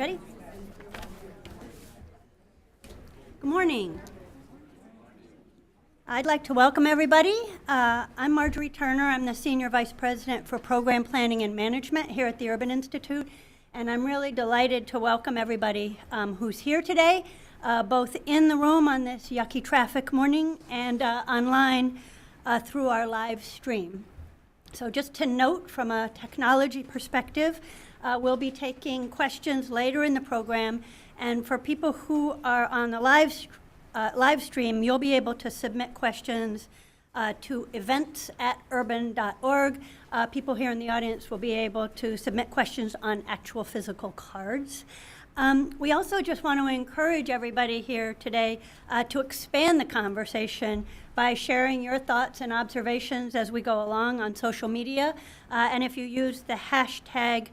Ready? Good morning. I'd like to welcome everybody. I'm Marjorie Turner. I'm the Senior Vice President for Program Planning and Management here at the Urban Institute, and I'm really delighted to welcome everybody who's here today, both in the room on this yucky traffic morning and online through our live stream. So just to note from a technology perspective, we'll be taking questions later in the program, and for people who are on the live stream, you'll be able to submit questions to events@urban.org. People here in the audience will be able to submit questions on actual physical cards. We also just want to encourage everybody here today to expand the conversation by sharing your thoughts and observations as we go along on social media. And if you use the hashtag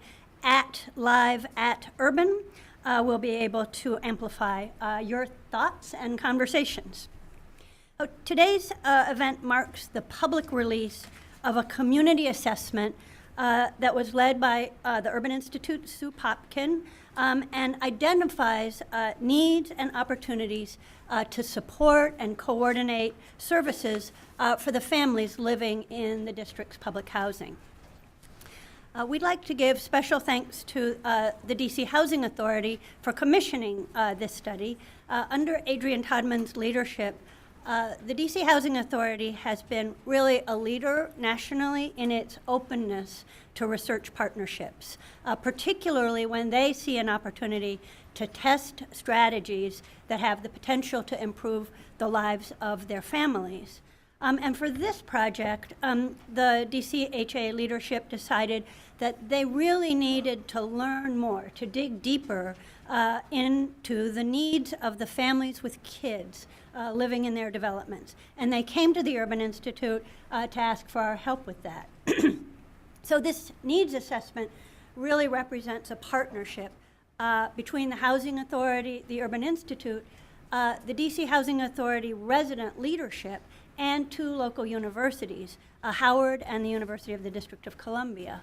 @live@urban, we'll be able to amplify your thoughts and conversations. Today's event marks the public release of a community assessment that was led by the Urban Institute's Sue Popkin and identifies needs and opportunities to support and coordinate services for the families living in the district's public housing. We'd like to give special thanks to the DC Housing Authority for commissioning this study. Under Adrian Todman's leadership, the DC Housing Authority has been really a leader nationally in its openness to research partnerships, particularly when they see an opportunity to test strategies that have the potential to improve the lives of their families. And for this project, the DCHA leadership decided that they really needed to learn more, to dig deeper into the needs of the families with kids living in their developments. And they came to the Urban Institute to ask for our help with that. So this needs assessment really represents a partnership between the Housing Authority, the Urban Institute, the DC Housing Authority resident leadership, and two local universities, Howard and the University of the District of Columbia.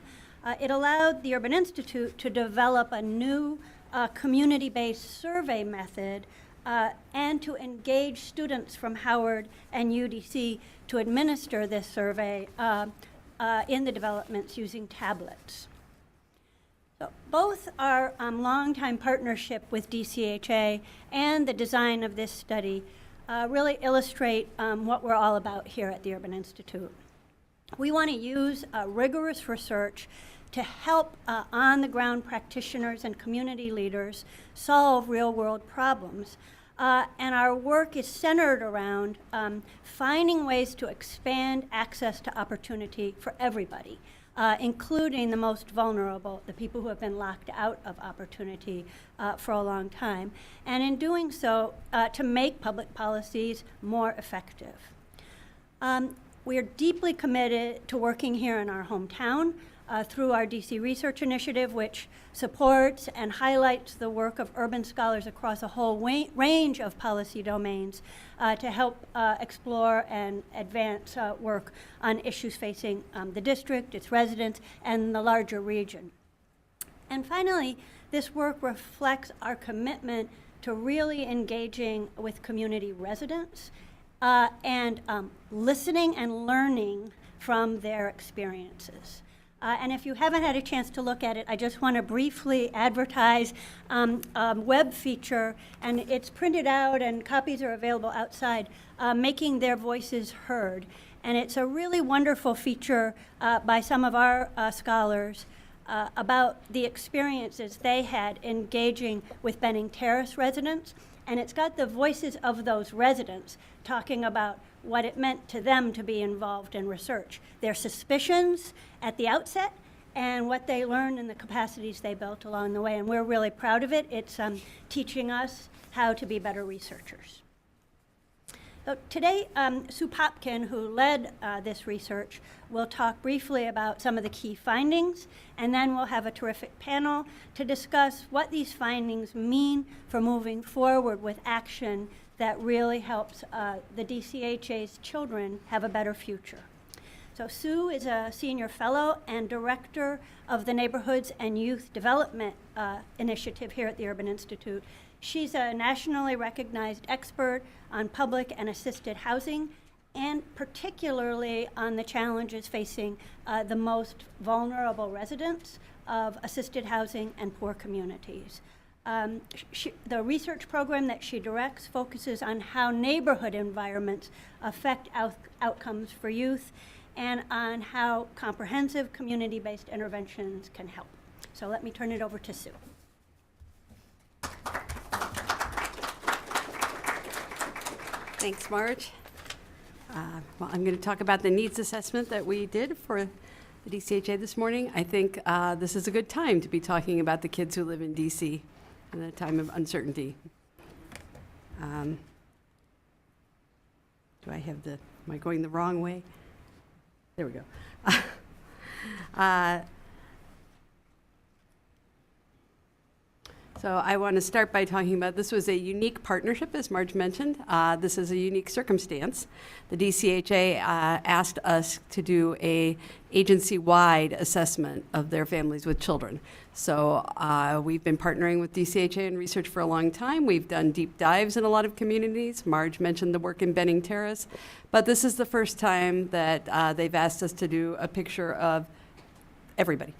It allowed the Urban Institute to develop a new community-based survey method and to engage students from Howard and UDC to administer this survey in the developments using tablets. So both our longtime partnership with DCHA and the design of this study really illustrate what we're all about here at the Urban Institute. We want to use rigorous research to help on-the-ground practitioners and community leaders solve real-world problems. And our work is centered around finding ways to expand access to opportunity for everybody, including the most vulnerable, the people who have been locked out of opportunity for a long time, and in doing so, to make public policies more effective. We are deeply committed to working here in our hometown through our DC Research Initiative, which supports and highlights the work of urban scholars across a whole range of policy domains to help explore and advance work on issues facing the district, its residents, and the larger region. And finally, this work reflects our commitment to really engaging with community residents and listening and learning from their experiences. And if you haven't had a chance to look at it, I just want to briefly advertise a web feature, and it's printed out and copies are available outside, Making Their Voices Heard. And it's a really wonderful feature by some of our scholars about the experiences they had engaging with Benning Terrace residents. And it's got the voices of those residents talking about what it meant to them to be involved in research, their suspicions at the outset, and what they learned and the capacities they built along the way. And we're really proud of it. It's teaching us how to be better researchers. So today, Sue Popkin, who led this research, will talk briefly about some of the key findings, and then we'll have a terrific panel to discuss what these findings mean for moving forward with action that really helps the DCHA's children have a better future. So Sue is a senior fellow and director of the Neighborhoods and Youth Development Initiative here at the Urban Institute. She's a nationally recognized expert on public and assisted housing, and particularly on the challenges facing the most vulnerable residents of assisted housing and poor communities. The research program that she directs focuses on how neighborhood environments affect outcomes for youth and on how comprehensive community-based interventions can help. So let me turn it over to Sue. Thanks, Marge. Well, I'm going to talk about the needs assessment that we did for the DCHA this morning. I think this is a good time to be talking about the kids who live in DC in a time of uncertainty. Am I going the wrong way? There we go. So I want to start by talking about this was a unique partnership, as Marge mentioned. This is a unique circumstance. The DCHA asked us to do a agency-wide assessment of their families with children. So we've been partnering with DCHA in research for a long time. We've done deep dives in a lot of communities. Marge mentioned the work in Benning Terrace. But this is the first time that they've asked us to do a picture of everybody.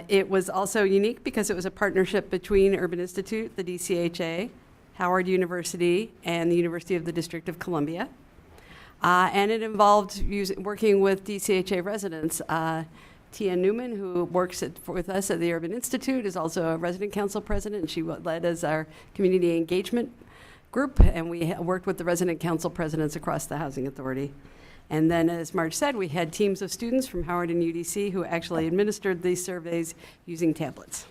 It was also unique because it was a partnership between Urban Institute, the DCHA, Howard University, and the University of the District of Columbia. And it involved working with DCHA residents. Tia Newman, who works with us at the Urban Institute, is also a resident council president, and she led as our community engagement group, and we worked with the resident council presidents across the Housing Authority. And then, as Marge said, we had teams of students from Howard and UDC who actually administered these surveys using tablets.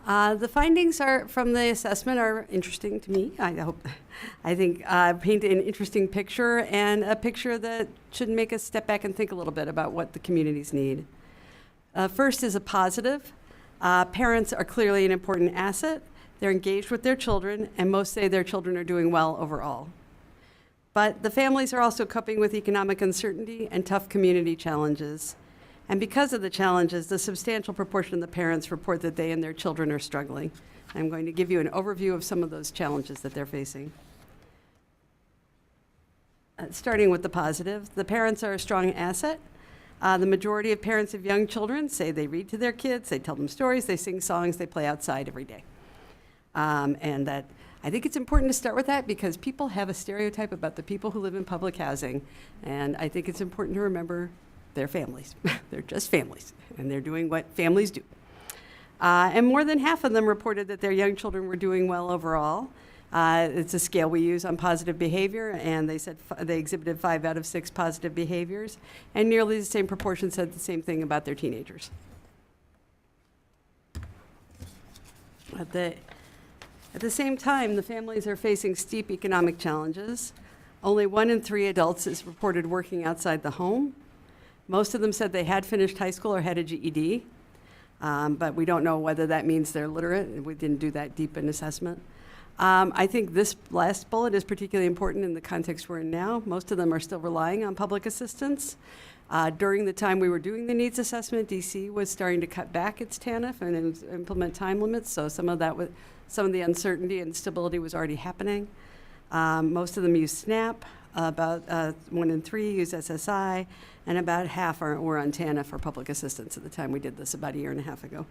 The findings from the assessment are interesting to me. I think paint an interesting picture, and a picture that should make us step back and think a little bit about what the communities need. First is a positive. Parents are clearly an important asset. They're engaged with their children, and most say their children are doing well overall. But the families are also coping with economic uncertainty and tough community challenges. And because of the challenges, the substantial proportion of the parents report that they and their children are struggling. I'm going to give you an overview of some of those challenges that they're facing. Starting with the positive, the parents are a strong asset. The majority of parents of young children say they read to their kids, they tell them stories, they sing songs, they play outside every day. And that I think it's important to start with that because people have a stereotype about the people who live in public housing, and I think it's important to remember they're families. They're just families, and they're doing what families do. And more than half of them reported that their young children were doing well overall. It's a scale we use on positive behavior, and they said they exhibited 5 out of 6 positive behaviors, and nearly the same proportion said the same thing about their teenagers. At the same time, the families are facing steep economic challenges. Only 1 in 3 adults is reported working outside the home. Most of them said they had finished high school or had a GED, but we don't know whether that means they're literate. We didn't do that deep an assessment. I think this last bullet is particularly important in the context we're in now. Most of them are still relying on public assistance. During the time we were doing the needs assessment, DC was starting to cut back its TANF and implement time limits, so some of the uncertainty and stability was already happening. Most of them use SNAP, about 1 in 3 use SSI, and about half were on TANF for public assistance at the time we did this about a year and a half ago.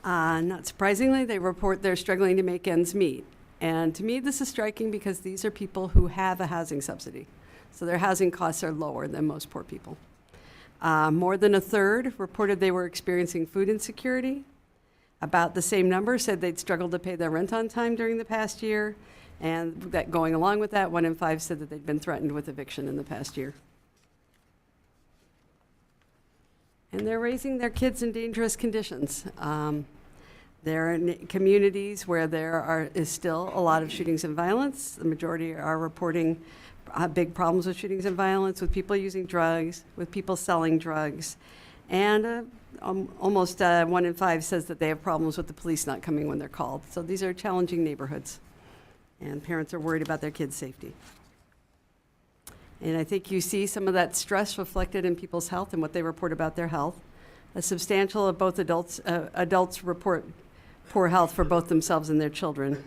Not surprisingly, they report they're struggling to make ends meet. And to me, this is striking because these are people who have a housing subsidy. So their housing costs are lower than most poor people. More than a third reported they were experiencing food insecurity. About the same number said they'd struggled to pay their rent on time during the past year. And that going along with that, 1 in 5 said that they'd been threatened with eviction in the past year. And they're raising their kids in dangerous conditions. They're in communities where there is still a lot of shootings and violence. The majority are reporting big problems with shootings and violence, with people using drugs, with people selling drugs. And almost 1 in 5 says that they have problems with the police not coming when they're called. So these are challenging neighborhoods. and parents are worried about their kids' safety. And I think you see some of that stress reflected in people's health and what they report about their health. A substantial of both adults report poor health for both themselves and their children.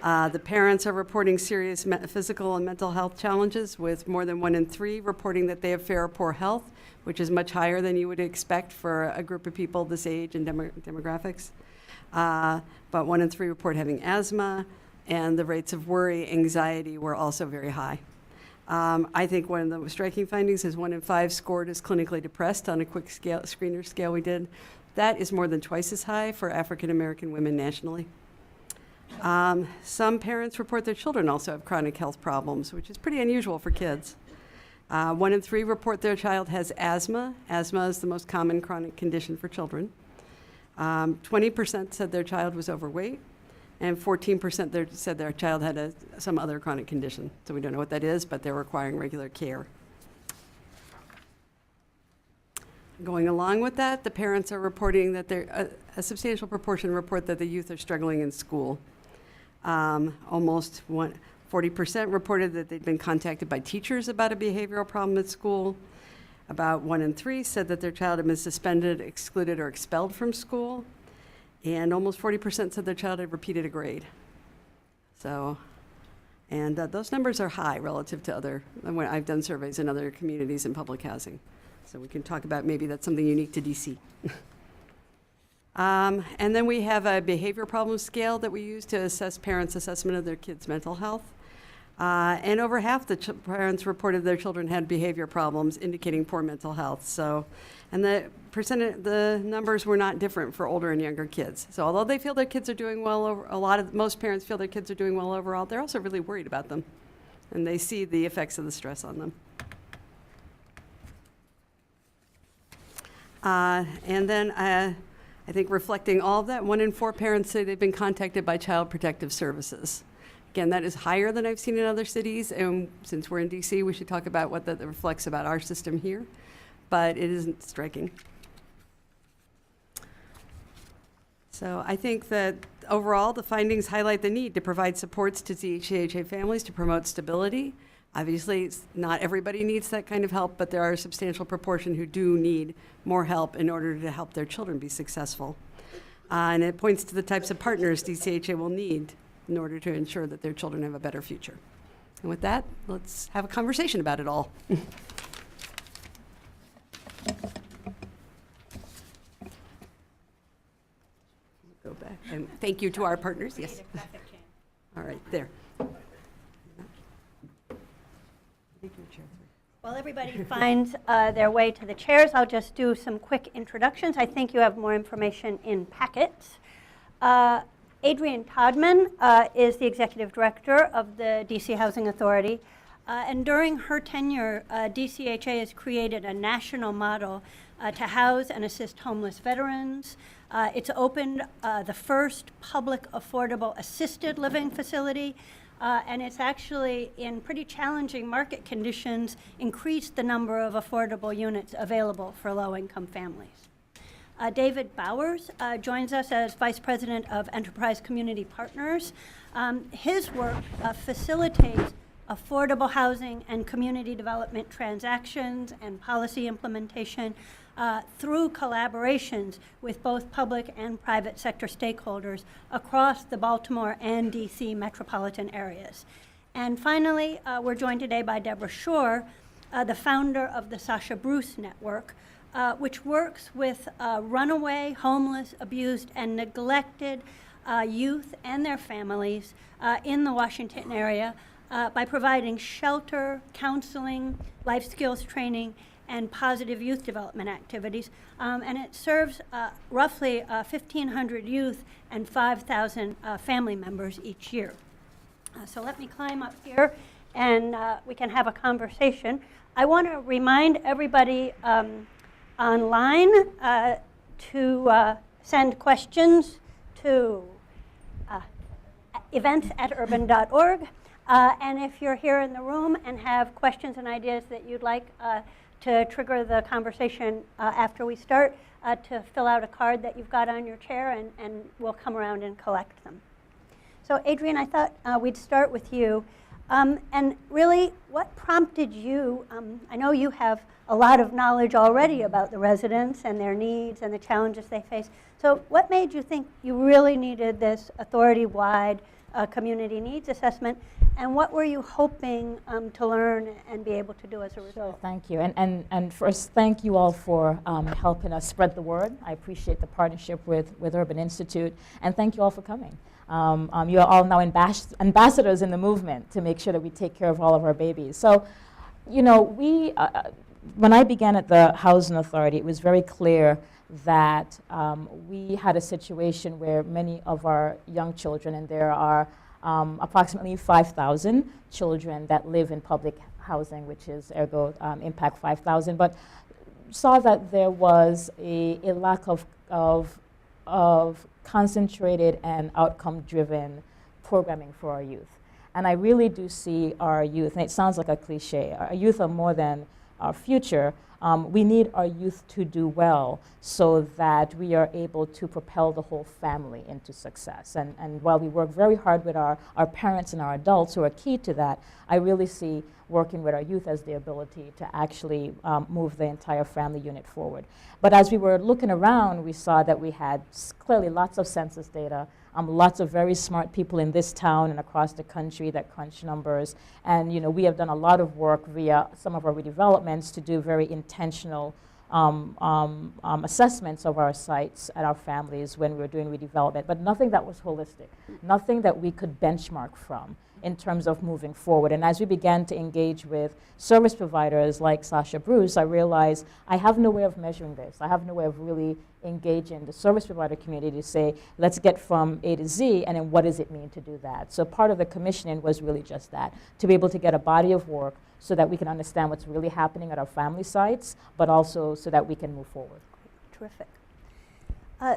The parents are reporting serious physical and mental health challenges, with more than 1 in 3 reporting that they have fair or poor health, which is much higher than you would expect for a group of people this age and demographics. But 1 in 3 report having asthma, and the rates of worry, anxiety were also very high. I think one of the striking findings is 1 in 5 scored as clinically depressed on a quick screener scale we did. That is more than twice as high for African American women nationally. Some parents report their children also have chronic health problems, which is pretty unusual for kids. 1 in 3 report their child has asthma. Asthma is the most common chronic condition for children. 20% said their child was overweight, and 14% said their child had some other chronic condition. So we don't know what that is, but they're requiring regular care. Going along with that, the parents are reporting that a substantial proportion report that the youth are struggling in school. Almost 40% reported that they'd been contacted by teachers about a behavioral problem at school. About 1 in 3 said that their child had been suspended, excluded, or expelled from school. And almost 40% said their child had repeated a grade. So, and those numbers are high relative to when I've done surveys in other communities in public housing. So we can talk about maybe that's something unique to DC. And then we have a behavior problem scale that we use to assess parents' assessment of their kids' mental health. And over half the parents reported their children had behavior problems, indicating poor mental health. So, and the numbers were not different for older and younger kids. So although they feel their kids are doing well, most parents feel their kids are doing well overall, they're also really worried about them. And they see the effects of the stress on them. And then I think reflecting all of that, 1 in 4 parents say they've been contacted by Child Protective Services. Again, that is higher than I've seen in other cities, and since we're in DC, we should talk about what that reflects about our system here, but it isn't striking. So I think that overall, the findings highlight the need to provide supports to DCHA families to promote stability. Obviously, not everybody needs that kind of help, but there are a substantial proportion who do need more help in order to help their children be successful. And it points to the types of partners DCHA will need in order to ensure that their children have a better future. And with that, let's have a conversation about it all. Go back. And thank you to our partners. Yes. All right, there. While everybody finds their way to the chairs, I'll just do some quick introductions. I think you have more information in packets. Adrienne Todman is the executive director of the DC Housing Authority. And during her tenure, DCHA has created a national model to house and assist homeless veterans. It's opened the first public affordable assisted living facility. And it's actually, in pretty challenging market conditions, increased the number of affordable units available for low-income families. David Bowers joins us as Vice President of Enterprise Community Partners. His work facilitates affordable housing and community development transactions and policy implementation through collaborations with both public and private sector stakeholders across the Baltimore and DC metropolitan areas. And finally, we're joined today by Deborah Shore, the founder of the Sasha Bruce Network, which works with runaway, homeless, abused, and neglected youth and their families in the Washington area by providing shelter, counseling, life skills training, and positive youth development activities. And it serves roughly 1,500 youth and 5,000 family members each year. So let me climb up here and we can have a conversation. I want to remind everybody online to send questions to events@urban.org. And if you're here in the room and have questions and ideas that you'd like to trigger the conversation after we start, to fill out a card that you've got on your chair, and we'll come around and collect them. So Adrian, I thought we'd start with you. And really, what prompted you, I know you have a lot of knowledge already about the residents and their needs and the challenges they face. So what made you think you really needed this authority-wide community needs assessment? And what were you hoping to learn and be able to do as a result? Sure, thank you. And first, thank you all for helping us spread the word. I appreciate the partnership with Urban Institute. And thank you all for coming. You are all now ambassadors in the movement to make sure that we take care of all of our babies. So, you know, when I began at the Housing Authority, it was very clear that we had a situation where many of our young children, and there are approximately 5,000 children that live in public housing, which is ergo Impact 5,000, but saw that there was a lack of concentrated and outcome-driven programming for our youth. And I really do see our youth, and it sounds like a cliche, our youth are more than our future. We need our youth to do well so that we are able to propel the whole family into success. And while we work very hard with our parents and our adults who are key to that, I really see working with our youth as the ability to actually move the entire family unit forward. But as we were looking around, we saw that we had clearly lots of census data, lots of very smart people in this town and across the country that crunch numbers. And you know, we have done a lot of work via some of our redevelopments to do very intentional assessments of our sites and our families when we were doing redevelopment, but nothing that was holistic, nothing that we could benchmark from in terms of moving forward. And as we began to engage with service providers like Sasha Bruce, I realized I have no way of measuring this. I have no way of really engaging the service provider community to say, let's get from A to Z, and then what does it mean to do that? So part of the commissioning was really just that, to be able to get a body of work so that we can understand what's really happening at our family sites, but also so that we can move forward. Terrific.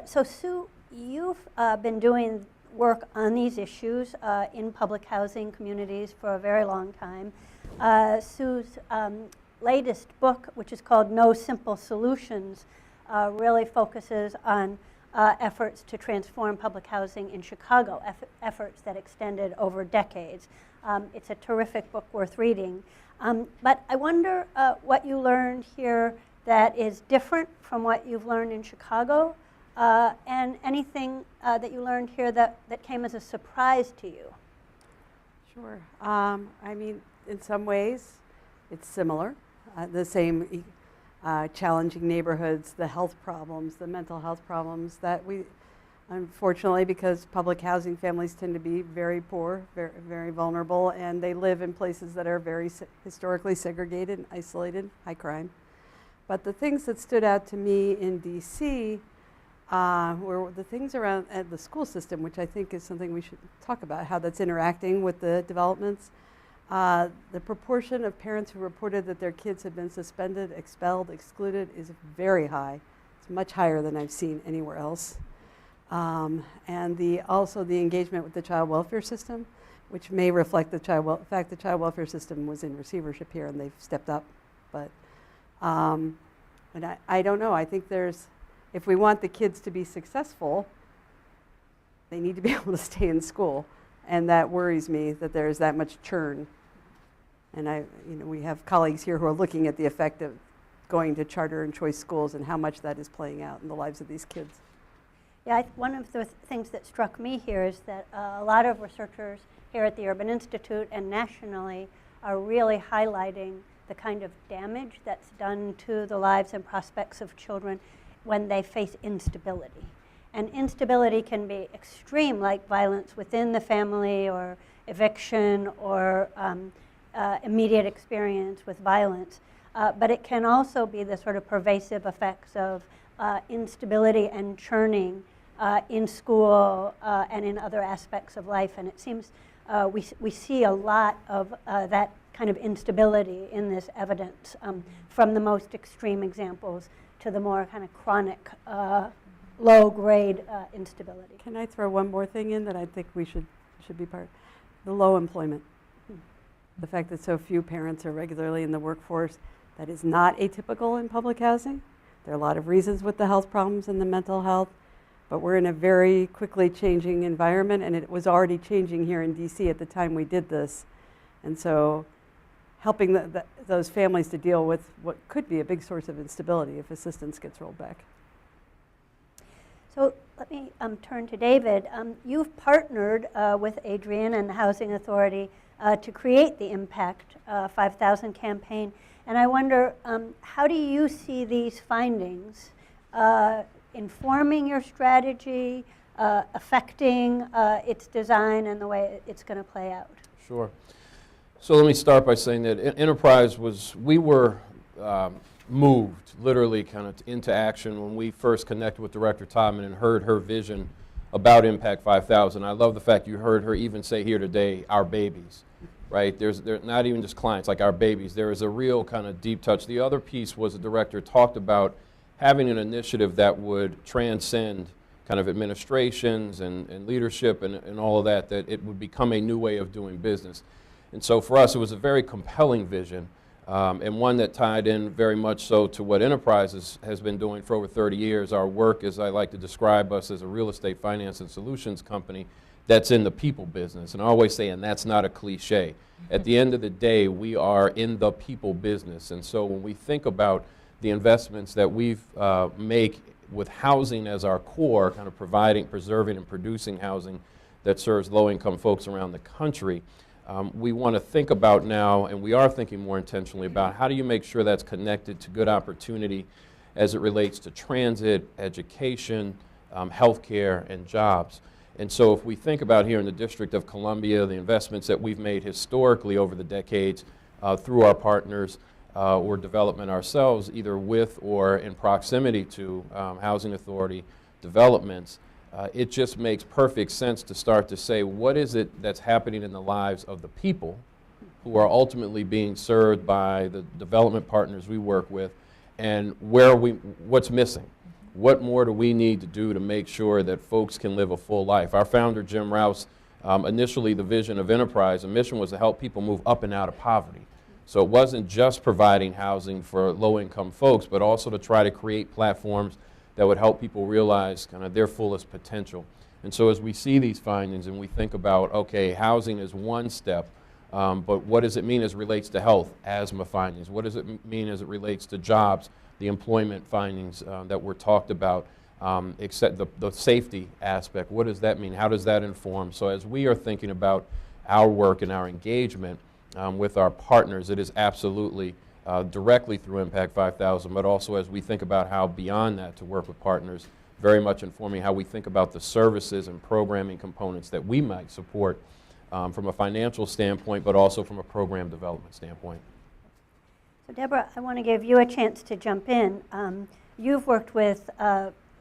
So Sue, you've been doing work on these issues in public housing communities for a very long time. Sue's latest book, which is called No Simple Solutions, really focuses on efforts to transform public housing in Chicago, efforts that extended over decades. It's a terrific book worth reading. But I wonder what you learned here that is different from what you've learned in Chicago, and anything that you learned here that came as a surprise to you. Sure. I mean, in some ways, it's similar. The same challenging neighborhoods, the health problems, the mental health problems that we, unfortunately, because public housing families tend to be very poor, very, very vulnerable, and they live in places that are very historically segregated and isolated, high crime. But the things that stood out to me in DC were the things around the school system, which I think is something we should talk about, how that's interacting with the developments. The proportion of parents who reported that their kids have been suspended, expelled, excluded is very high. It's much higher than I've seen anywhere else. And also the engagement with the child welfare system, which may reflect the fact the child welfare system was in receivership here and they've stepped up. But I don't know. I think if we want the kids to be successful, they need to be able to stay in school. And that worries me that there's that much churn. And we have colleagues here who are looking at the effect of going to charter and choice schools and how much that is playing out in the lives of these kids. Yeah, one of the things that struck me here is that a lot of researchers here at the Urban Institute and nationally are really highlighting the kind of damage that's done to the lives and prospects of children when they face instability. And instability can be extreme, like violence within the family or eviction or immediate experience with violence. But it can also be the sort of pervasive effects of instability and churning in school and in other aspects of life. And it seems we see a lot of that kind of instability in this evidence, from the most extreme examples to the more kind of chronic low-grade instability. Can I throw one more thing in that I think we should be part of? The low employment. The fact that so few parents are regularly in the workforce, that is not atypical in public housing. There are a lot of reasons with the health problems and the mental health. But we're in a very quickly changing environment, and it was already changing here in DC at the time we did this. And so helping those families to deal with what could be a big source of instability if assistance gets rolled back. So let me turn to David. You've partnered with Adrian and the Housing Authority to create the Impact 5000 campaign. And I wonder, how do you see these findings informing your strategy, affecting its design and the way it's going to play out? Sure. So let me start by saying that Enterprise we were moved literally kind of into action when we first connected with Director Todman and heard her vision about Impact 5000. I love the fact you heard her even say here today, our babies, right? They're not even just clients, like our babies. There is a real kind of deep touch. The other piece was the director talked about having an initiative that would transcend kind of administrations and leadership and all of that it would become a new way of doing business. And so for us, it was a very compelling vision, and one that tied in very much so to what Enterprise has been doing for over 30 years. Our work, as I like to describe us, as a real estate finance and solutions company that's in the people business. And I always say, and that's not a cliche. At the end of the day, we are in the people business. And so when we think about the investments that we've make with housing as our core, kind of providing, preserving, and producing housing that serves low-income folks around the country, we want to think about now, and we are thinking more intentionally about how do you make sure that's connected to good opportunity as it relates to transit, education, healthcare, and jobs. And so if we think about here in the District of Columbia, the investments that we've made historically over the decades through our partners or development ourselves, either with or in proximity to Housing Authority developments, it just makes perfect sense to start to say, what is it that's happening in the lives of the people who are ultimately being served by the development partners we work with, and what's missing? What more do we need to do to make sure that folks can live a full life? Our founder, Jim Rouse, initially the vision of Enterprise, and mission was to help people move up and out of poverty. So it wasn't just providing housing for low-income folks, but also to try to create platforms that would help people realize kind of their fullest potential. And so as we see these findings and we think about, okay, housing is one step, but what does it mean as it relates to health, asthma findings? What does it mean as it relates to jobs, the employment findings that were talked about, except the safety aspect? What does that mean? How does that inform? So as we are thinking about our work and our engagement with our partners, it is absolutely directly through Impact 5000, but also as we think about how beyond that to work with partners, very much informing how we think about the services and programming components that we might support from a financial standpoint, but also from a program development standpoint. So Deborah, I want to give you a chance to jump in. You've worked with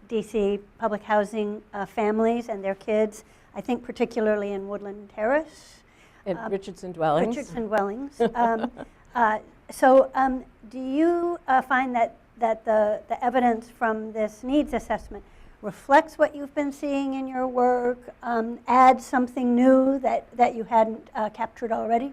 DC public housing families and their kids, I think particularly in Woodland Terrace. And Richardson Dwellings. Richardson Dwellings. So do you find that the evidence from this needs assessment reflects what you've been seeing in your work, adds something new that you hadn't captured already?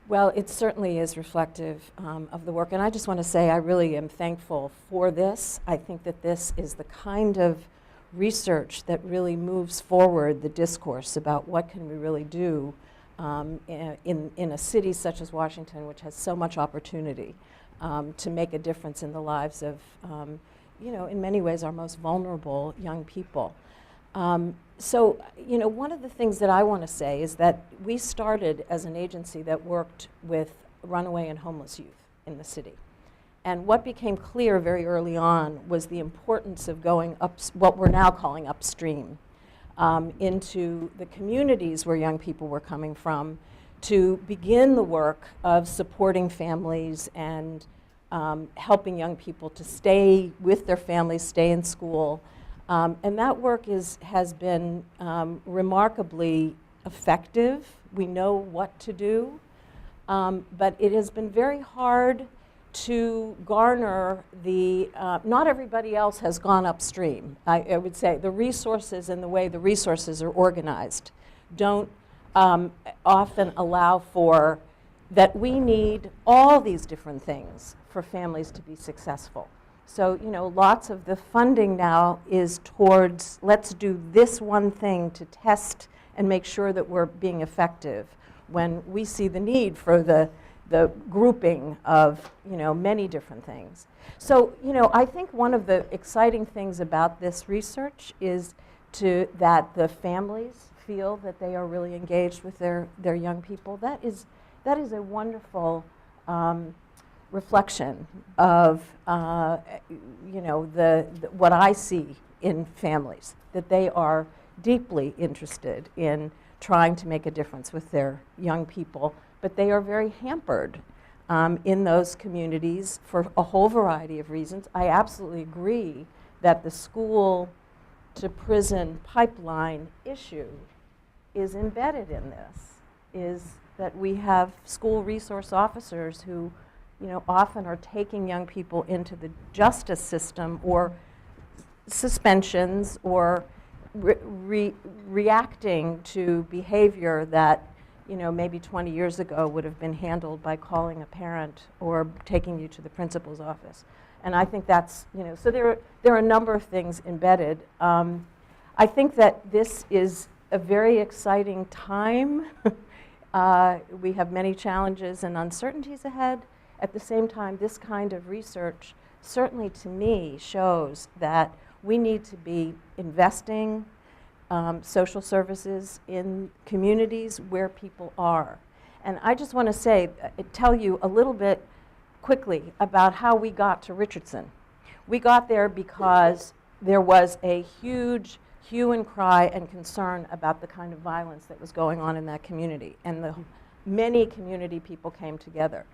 Well, it certainly is reflective of the work. And I just want to say I really am thankful for this. I think that this is the kind of research that really moves forward the discourse about what can we really do in a city such as Washington, which has so much opportunity to make a difference in the lives of, in many ways, our most vulnerable young people. So, one of the things that I want to say is that we started as an agency that worked with runaway and homeless youth in the city. And what became clear very early on was the importance of going up, what we're now calling upstream, into the communities where young people were coming from to begin the work of supporting families and helping young people to stay with their families, stay in school. And that work has been remarkably effective. We know what to do, but it has been very hard to garner the, not everybody else has gone upstream. I would say the resources and the way the resources are organized don't often allow for that we need all these different things for families to be successful. So, lots of the funding now is towards, let's do this one thing to test and make sure that we're being effective, when we see the need for the grouping of, many different things. So, I think one of the exciting things about this research is that the families feel that they are really engaged with their young people. That is a wonderful reflection of what I see in families, that they are deeply interested in trying to make a difference with their young people, but they are very hampered in those communities for a whole variety of reasons. I absolutely agree that the school to prison pipeline issue is embedded in this, is that we have school resource officers who often are taking young people into the justice system, or suspensions, or reacting to behavior that maybe 20 years ago would have been handled by calling a parent or taking you to the principal's office. And I think that's, so there are a number of things embedded. I think that this is a very exciting time. We have many challenges and uncertainties ahead. At the same time, this kind of research certainly to me shows that we need to be investing social services in communities where people are. And I just want to tell you a little bit quickly about how we got to Richardson. We got there because there was a huge hue and cry and concern about the kind of violence that was going on in that community. And many community people came together.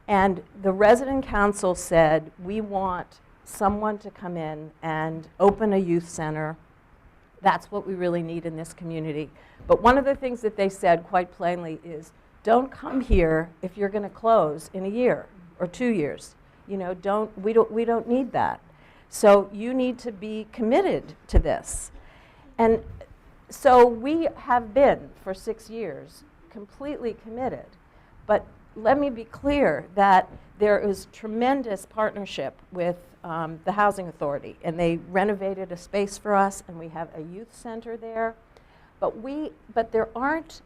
And the resident council said, we want someone to come in and open a youth center. That's what we really need in this community. But one of the things that they said quite plainly is, don't come here if you're going to close in a year or 2 years. We don't need that. So you need to be committed to this. And so we have been, for 6 years, completely committed. But let me be clear that there is tremendous partnership with the Housing Authority, and they renovated a space for us, and we have a youth center there. But there aren't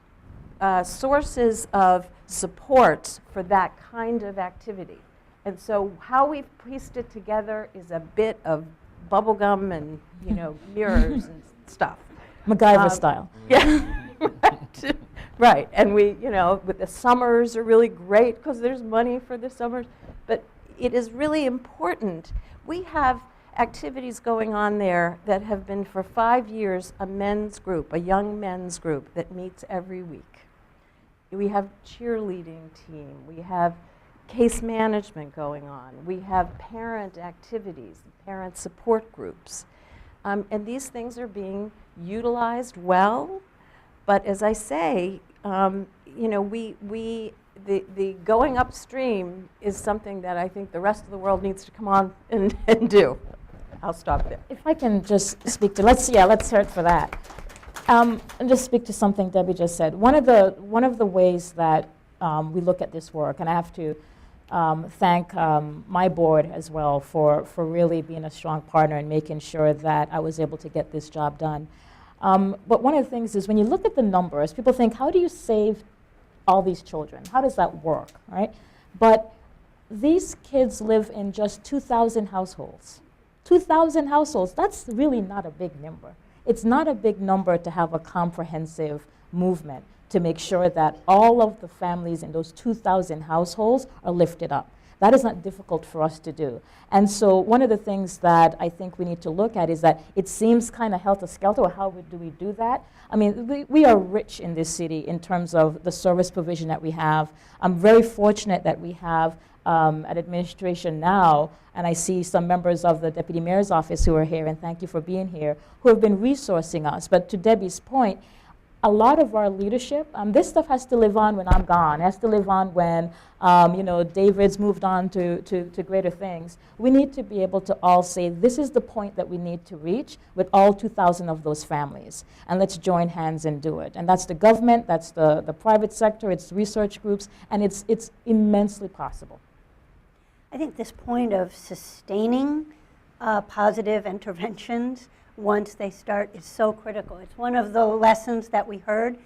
sources of support for that kind of activity. And so how we've pieced it together is a bit of bubblegum and mirrors and stuff. MacGyver style. Yeah, right. Right, and with the summers are really great because there's money for the summers, but it is really important. We have activities going on there that have been for 5 years a men's group, a young men's group that meets every week. We have cheerleading team, we have case management going on, we have parent activities, parent support groups, and these things are being utilized well. But as I say, the going upstream is something that I think the rest of the world needs to come on and do. I'll stop there. If I can just speak to, let's hear it for that. And just speak to something Debbie just said. One of the ways that we look at this work, and I have to thank my board as well for really being a strong partner and making sure that I was able to get this job done. But one of the things is when you look at the numbers, people think, how do you save all these children? How does that work, right? But these kids live in just 2,000 households. 2,000 households, that's really not a big number. It's not a big number to have a comprehensive movement to make sure that all of the families in those 2,000 households are lifted up. That is not difficult for us to do. And so one of the things that I think we need to look at is that it seems kind of helter-skelter, or how do we do that? I mean, we are rich in this city in terms of the service provision that we have. I'm very fortunate that we have an administration now, and I see some members of the Deputy Mayor's office who are here, and thank you for being here, who have been resourcing us. But to Debbie's point, a lot of our leadership, this stuff has to live on when I'm gone. It has to live on when, David's moved on to greater things. We need to be able to all say, this is the point that we need to reach with all 2,000 of those families. And let's join hands and do it. And that's the government, that's the private sector, it's research groups, and it's immensely possible. I think this point of sustaining positive interventions once they start is so critical. It's one of the lessons that we heard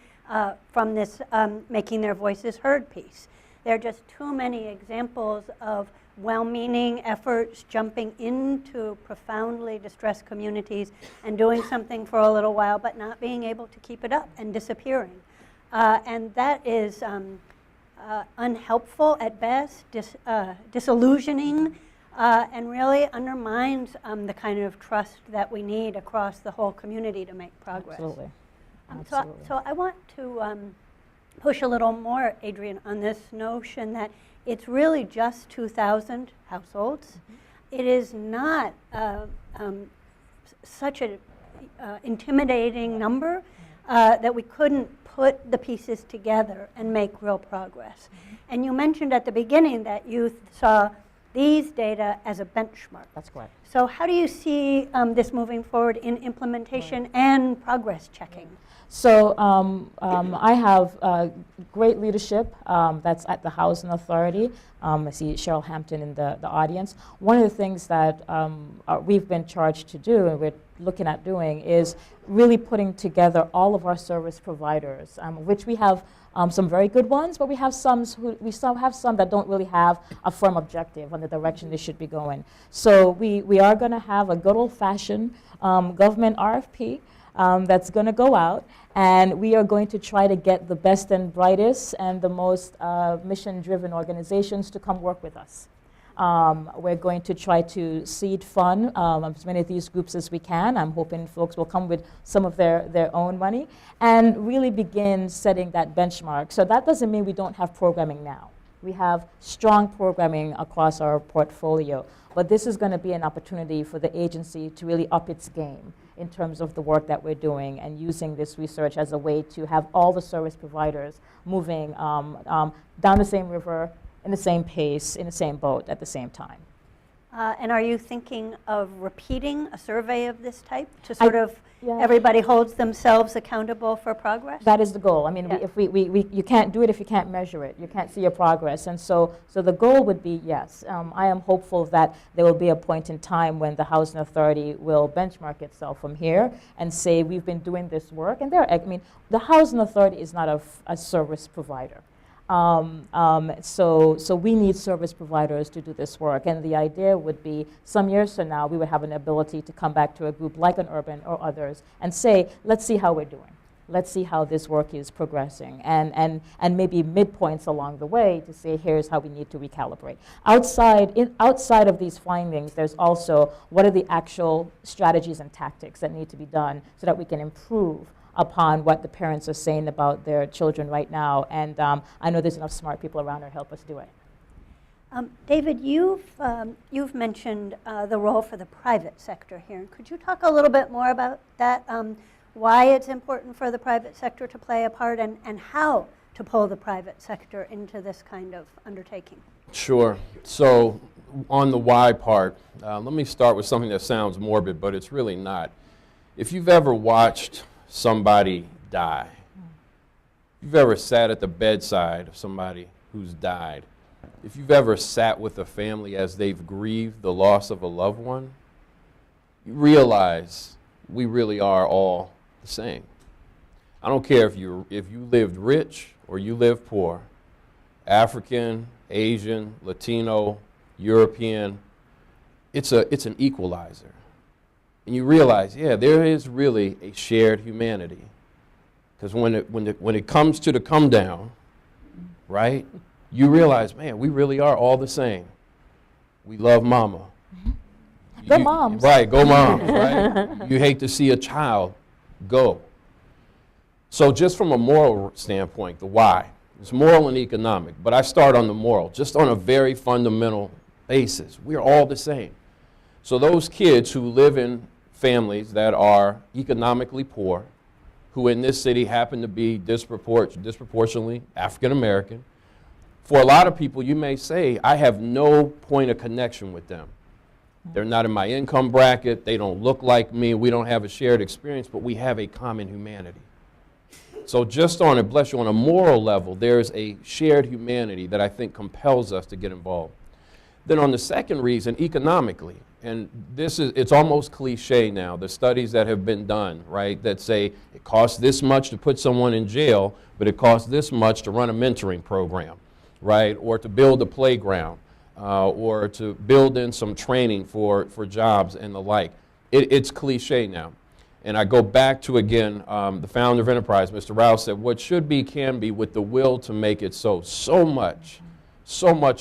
from this Making Their Voices Heard piece. There are just too many examples of well-meaning efforts jumping into profoundly distressed communities and doing something for a little while but not being able to keep it up and disappearing. And that is unhelpful at best, disillusioning, and really undermines the kind of trust that we need across the whole community to make progress. Absolutely. So I want to push a little more, Adrian, on this notion that it's really just 2,000 households. Mm-hmm. It is not such an intimidating number that we couldn't put the pieces together and make real progress. Mm-hmm. And you mentioned at the beginning that you saw these data as a benchmark. That's correct. So how do you see this moving forward in implementation and progress checking? So I have great leadership that's at the Housing Authority. I see Cheryl Hampton in the audience. One of the things that we've been charged to do, and we're looking at doing, is really putting together all of our service providers, which we have some very good ones, but we have some that don't really have a firm objective on the direction they should be going. So we are going to have a good old-fashioned government RFP that's going to go out, and we are going to try to get the best and brightest and the most mission-driven organizations to come work with us. We're going to try to seed fund as many of these groups as we can. I'm hoping folks will come with some of their own money and really begin setting that benchmark. So that doesn't mean we don't have programming now. We have strong programming across our portfolio, but this is going to be an opportunity for the agency to really up its game in terms of the work that we're doing and using this research as a way to have all the service providers moving down the same river, in the same pace, in the same boat at the same time. And are you thinking of repeating a survey of this type to sort of everybody holds themselves accountable for progress? That is the goal. I mean, Yeah. if you can't do it if you can't measure it. You can't see your progress. And so the goal would be, yes, I am hopeful that there will be a point in time when the Housing Authority will benchmark itself from here and say, we've been doing this work. And the Housing Authority is not a service provider. So we need service providers to do this work, and the idea would be some years from now we would have an ability to come back to a group like an Urban or others and say, let's see how we're doing. Let's see how this work is progressing, and maybe midpoints along the way to say, here's how we need to recalibrate. Outside of these findings, there's also what are the actual strategies and tactics that need to be done so that we can improve upon what the parents are saying about their children right now. And I know there's enough smart people around to help us do it. David, you've mentioned the role for the private sector here. Could you talk a little bit more about that, why it's important for the private sector to play a part, and how to pull the private sector into this kind of undertaking? Sure. So on the why part, let me start with something that sounds morbid, but it's really not. If you've ever watched somebody die, if you've ever sat at the bedside of somebody who's died, if you've ever sat with a family as they've grieved the loss of a loved one, you realize we really are all the same. I don't care if you lived rich or you lived poor, African, Asian, Latino, European, it's an equalizer. And you realize, yeah, there is really a shared humanity. Because when it comes to the come down, right, you realize, man, we really are all the same. We love mama. Go moms. Right, go moms, right? You hate to see a child go. So just from a moral standpoint, the why. It's moral and economic, but I start on the moral, just on a very fundamental basis. We're all the same. So those kids who live in families that are economically poor, who in this city happen to be disproportionately African American, for a lot of people you may say, I have no point of connection with them. They're not in my income bracket, they don't look like me, we don't have a shared experience, but we have a common humanity. So just on a moral level, there's a shared humanity that I think compels us to get involved. Then on the second reason, economically, and it's almost cliche now, the studies that have been done, right, that say it costs this much to put someone in jail, but it costs this much to run a mentoring program, right, or to build a playground, or to build in some training for jobs and the like. It's cliche now. And I go back to, again, the founder of Enterprise, Mr. Rouse, said what should be can be with the will to make it so. So much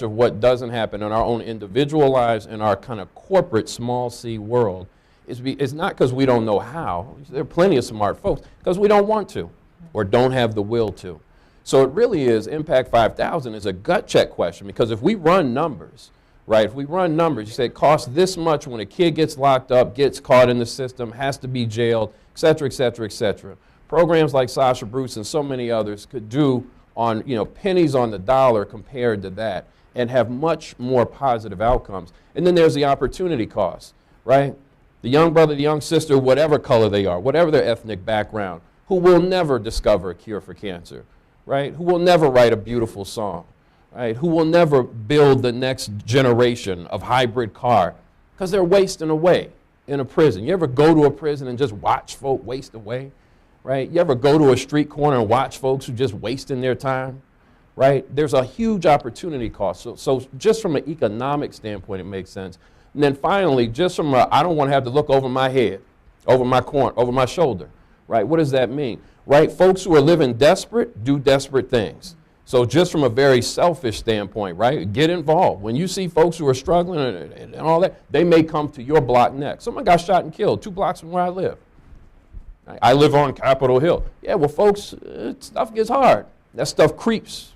of what doesn't happen in our own individual lives and our kind of corporate small c world is not because we don't know how. There are plenty of smart folks, because we don't want to or don't have the will to. So it really is, Impact 5000 is a gut check question, because if we run numbers, right, if we run numbers, you say it costs this much when a kid gets locked up, gets caught in the system, has to be jailed, et cetera, et cetera, et cetera. Programs like Sasha Bruce and so many others could do on, pennies on the dollar compared to that, and have much more positive outcomes. And then there's the opportunity cost, right? The young brother, the young sister, whatever color they are, whatever their ethnic background, who will never discover a cure for cancer, right? Who will never write a beautiful song, right? Who will never build the next generation of hybrid car, because they're wasting away in a prison. You ever go to a prison and just watch folk waste away, right? You ever go to a street corner and watch folks who just wasting their time, right? There's a huge opportunity cost. So just from an economic standpoint, it makes sense. And then finally, just from I don't want to have to look over my head, over my corner, over my shoulder, right? What does that mean? Right? Folks who are living desperate do desperate things. So just from a very selfish standpoint, right? Get involved. When you see folks who are struggling and all that, they may come to your block next. Someone got shot and killed 2 blocks from where I live. I live on Capitol Hill. Yeah, well, folks, stuff gets hard. That stuff creeps,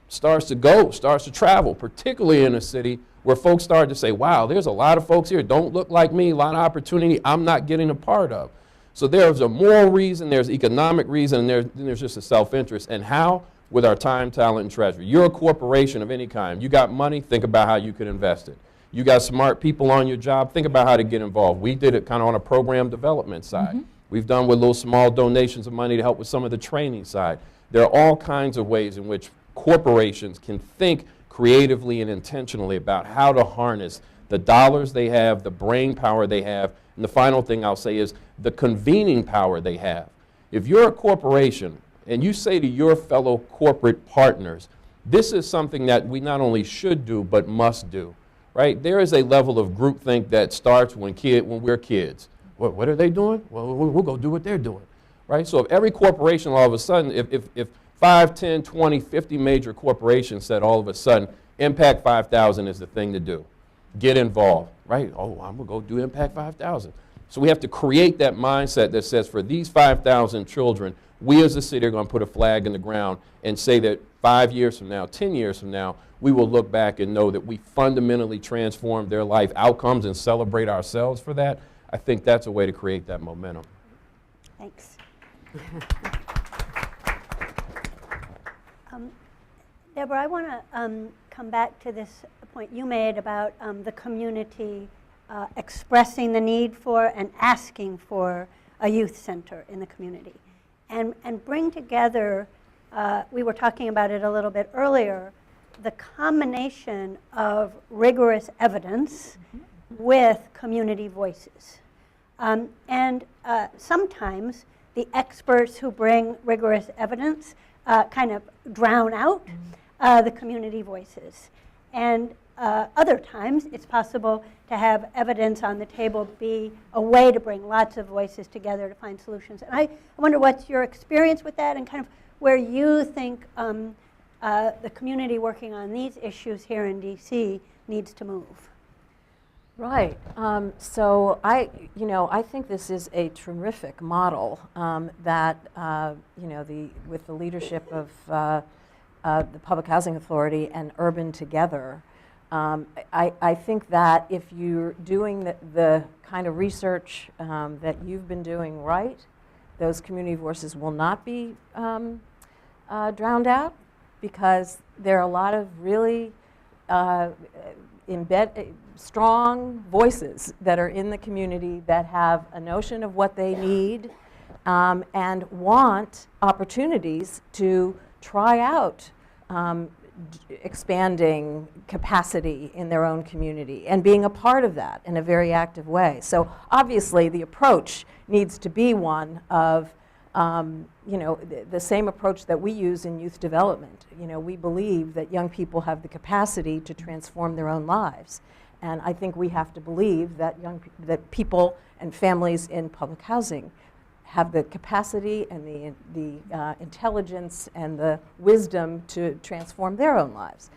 starts to travel, particularly in a city where folks start to say, wow, there's a lot of folks here, don't look like me, a lot of opportunity I'm not getting a part of. So there's a moral reason, there's economic reason, and there's just a self-interest. And how? With our time, talent, and treasure. You're a corporation of any kind. You got money, think about how you can invest it. You got smart people on your job, think about how to get involved. We did it kind of on a program development side. Mm-hmm. We've done with little small donations of money to help with some of the training side. There are all kinds of ways in which corporations can think creatively and intentionally about how to harness the dollars they have, the brain power they have, and the final thing I'll say is the convening power they have. If you're a corporation and you say to your fellow corporate partners, this is something that we not only should do but must do, right? There is a level of groupthink that starts when we're kids. What are they doing? Well, we'll go do what they're doing, right? So if every corporation all of a sudden, if 5, 10, 20, 50 major corporations said all of a sudden, Impact 5000 is the thing to do. Get involved, right? Oh, I'm going to go do Impact 5000. So we have to create that mindset that says for these 5,000 children, we as a city are going to put a flag in the ground and say that 5 years from now, 10 years from now, we will look back and know that we fundamentally transformed their life outcomes and celebrate ourselves for that. I think that's a way to create that momentum. Thanks. Deborah, I want to come back to this point you made about the community expressing the need for and asking for a youth center in the community. And bring together, we were talking about it a little bit earlier, the combination of rigorous evidence with community voices. And sometimes the experts who bring rigorous evidence kind of drown out the community voices. And other times it's possible to have evidence on the table be a way to bring lots of voices together to find solutions. And I wonder what's your experience with that and kind of where you think the community working on these issues here in DC needs to move. Right. So I think this is a terrific model that with the leadership of the Public Housing Authority and Urban together. I think that if you're doing the kind of research that you've been doing right, those community voices will not be drowned out, because there are a lot of really strong voices that are in the community that have a notion of what they need and want opportunities to try out expanding capacity in their own community and being a part of that in a very active way. So obviously the approach needs to be one of the same approach that we use in youth development. We believe that young people have the capacity to transform their own lives. And I think we have to believe that that people and families in public housing have the capacity and the intelligence and the wisdom to transform their own lives.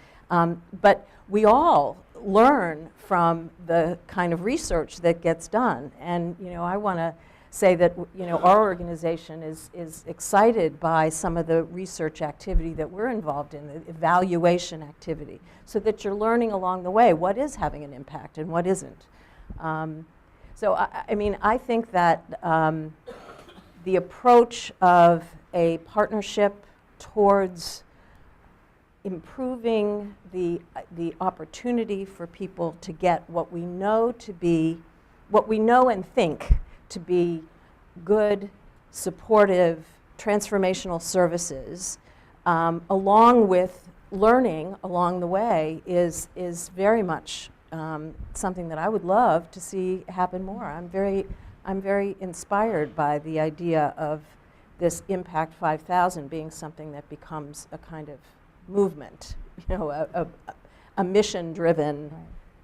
But we all learn from the kind of research that gets done. And I want to say that our organization is excited by some of the research activity that we're involved in, the evaluation activity, so that you're learning along the way what is having an impact and what isn't. So I think that the approach of a partnership towards improving the opportunity for people to get what we know and think to be good, supportive, transformational services, along with learning along the way, is very much something that I would love to see happen more. I'm very inspired by the idea of this Impact 5000 being something that becomes a kind of movement, a mission-driven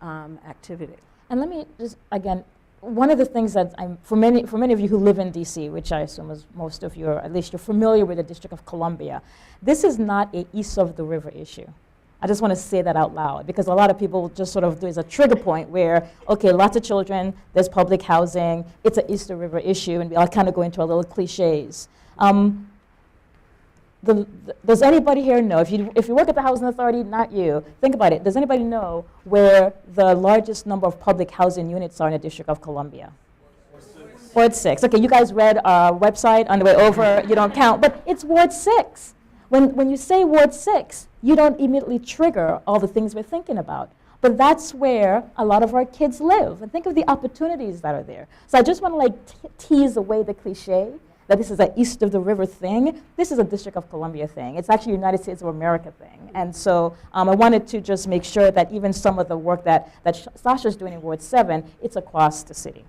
activity. And let me just, again, one of the things that for many of you who live in DC, which I assume is most of you, or at least you're familiar with the District of Columbia, this is not a east of the river issue. I just want to say that out loud, because a lot of people just sort of, there's a trigger point where, okay, lots of children, there's public housing, it's an east of the river issue, and we all kind of go into a little cliches. Does anybody here know, if you work at the Housing Authority, not you, think about it, does anybody know where the largest number of public housing units are in the District of Columbia? Ward 6. Okay, you guys read our website on the way over, you don't count, but it's Ward 6. When you say Ward 6, you don't immediately trigger all the things we're thinking about. But that's where a lot of our kids live. And think of the opportunities that are there. So I just want to tease away the cliche that this is an east of the river thing. This is a District of Columbia thing. It's actually a United States of America thing. And so I wanted to just make sure that even some of the work that Sasha's doing in Ward 7, it's across the city.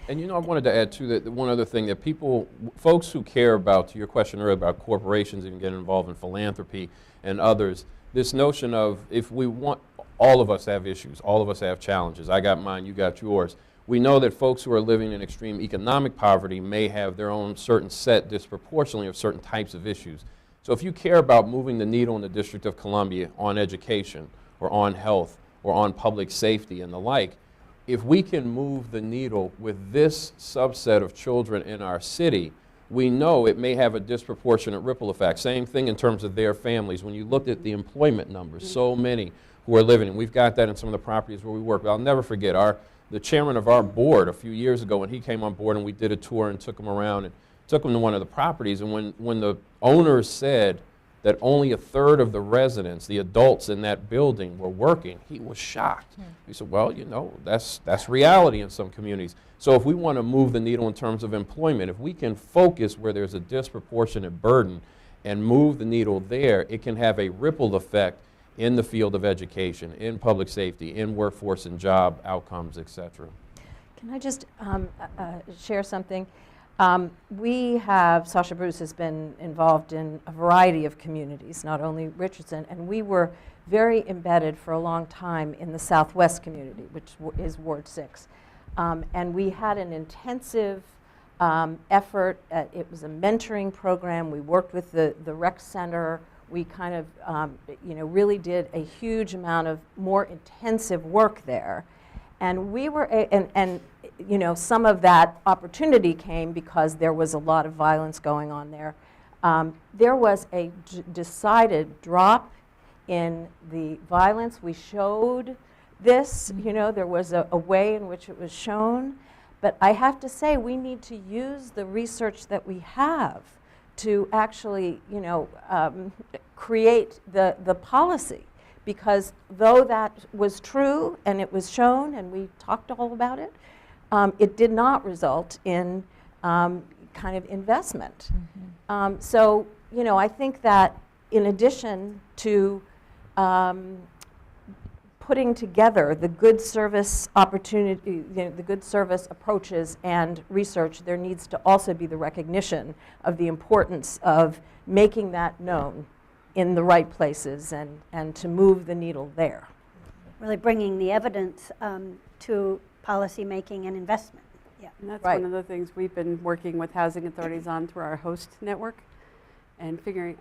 And I wanted to add too that one other thing that folks who care about, to your question earlier about corporations and getting involved in philanthropy and others, this notion of if we want, all of us have issues, all of us have challenges. I got mine, you got yours. We know that folks who are living in extreme economic poverty may have their own certain set disproportionately of certain types of issues. So if you care about moving the needle in the District of Columbia on education or on health or on public safety and the like, if we can move the needle with this subset of children in our city, we know it may have a disproportionate ripple effect. Same thing in terms of their families. When you looked at the employment numbers, so many who are living, and we've got that in some of the properties where we work. But I'll never forget the chairman of our board a few years ago, when he came on board and we did a tour and took him around and took him to one of the properties, and when the owners said that only a third of the residents, the adults in that building, were working, he was shocked. He said, well, that's reality in some communities. So if we want to move the needle in terms of employment, if we can focus where there's a disproportionate burden and move the needle there, it can have a ripple effect in the field of education, in public safety, in workforce and job outcomes, et cetera. Can I just share something? Sasha Bruce has been involved in a variety of communities, not only Richardson, and we were very embedded for a long time in the Southwest community, which is Ward 6. And we had an intensive effort. It was a mentoring program. We worked with the rec center. We kind of, really did a huge amount of more intensive work there. And we were, some of that opportunity came because there was a lot of violence going on there. There was a decided drop in the violence. We showed this, there was a way in which it was shown. But I have to say, we need to use the research that we have to actually, create the policy. Because though that was true and it was shown and we talked all about it, it did not result in kind of investment. So, I think that in addition to putting together the good service opportunity, the good service approaches and research, there needs to also be the recognition of the importance of making that known in the right places and to move the needle there. Really bringing the evidence to policy making and investment. Yeah. And that's Right. one of the things we've been working with housing authorities on through our host network, and figuring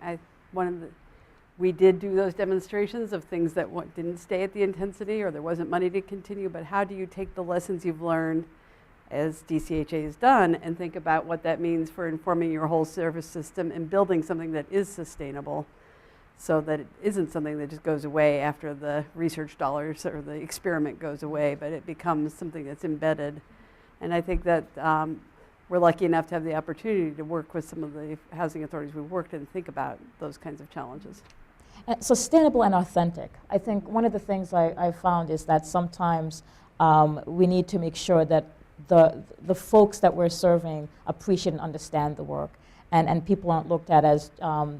we did do those demonstrations of things that didn't stay at the intensity or there wasn't money to continue, but how do you take the lessons you've learned, as DCHA has done, and think about what that means for informing your whole service system and building something that is sustainable, so that it isn't something that just goes away after the research dollars or the experiment goes away, but it becomes something that's embedded. And I think that we're lucky enough to have the opportunity to work with some of the housing authorities we've worked in and think about those kinds of challenges. Sustainable and authentic. I think one of the things I found is that sometimes we need to make sure that the folks that we're serving appreciate and understand the work, and people aren't looked at as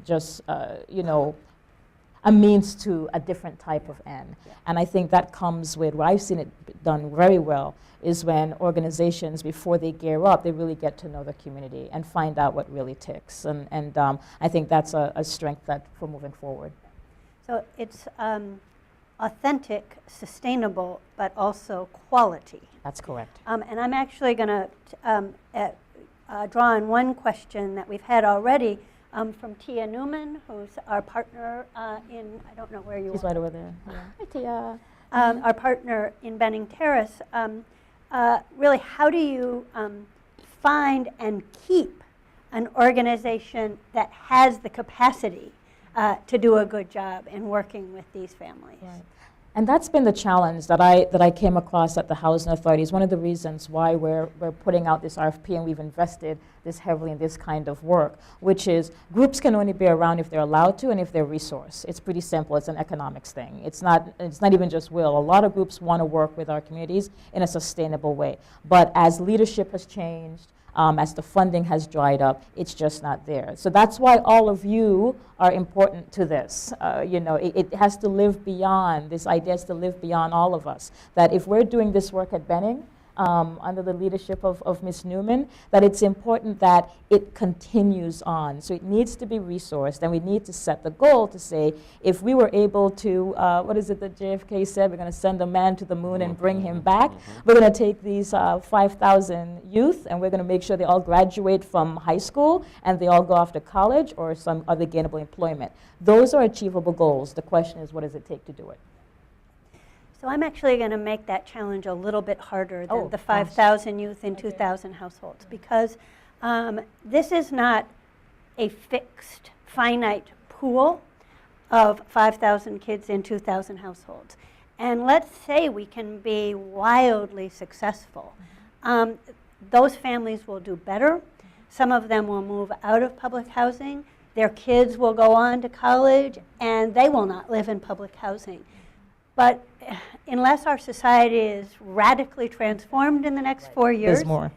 just a means to a different type of end. Yeah. And I think that comes with, where I've seen it done very well, is when organizations, before they gear up, they really get to know the community and find out what really ticks. And I think that's a strength for moving forward. So it's authentic, sustainable, but also quality. That's correct. And I'm actually going to draw on one question that we've had already from Tia Newman, who's our partner in, I don't know where you are. She's right over there. Yeah. Hi, Tia. Our partner in Benning Terrace. Really, how do you find and keep an organization that has the capacity to do a good job in working with these families? Right. And that's been the challenge that I came across at the housing authorities. One of the reasons why we're putting out this RFP and we've invested this heavily in this kind of work, which is groups can only be around if they're allowed to and if they're resourced. It's pretty simple. It's an economics thing. It's not even just will. A lot of groups want to work with our communities in a sustainable way. But as leadership has changed, as the funding has dried up, it's just not there. So that's why all of you are important to this. It has to live beyond, this idea has to live beyond all of us. That if we're doing this work at Benning, under the leadership of Ms. Newman, that it's important that it continues on. So it needs to be resourced, and we need to set the goal to say, if we were able to, what is it that JFK said, we're going to send a man to the moon and bring him back. We're going to take these 5,000 youth, and we're going to make sure they all graduate from high school, and they all go off to college or some other gainable employment. Those are achievable goals. The question is, what does it take to do it? So I'm actually going to make that challenge a little bit harder than the 5,000 youth in 2,000 households, because this is not a fixed, finite pool of 5,000 kids in 2,000 households. And let's say we can be wildly successful. Those families will do better. Some of them will move out of public housing. Their kids will go on to college, and they will not live in public housing. But unless our society is radically transformed in the next 4 years, There's more.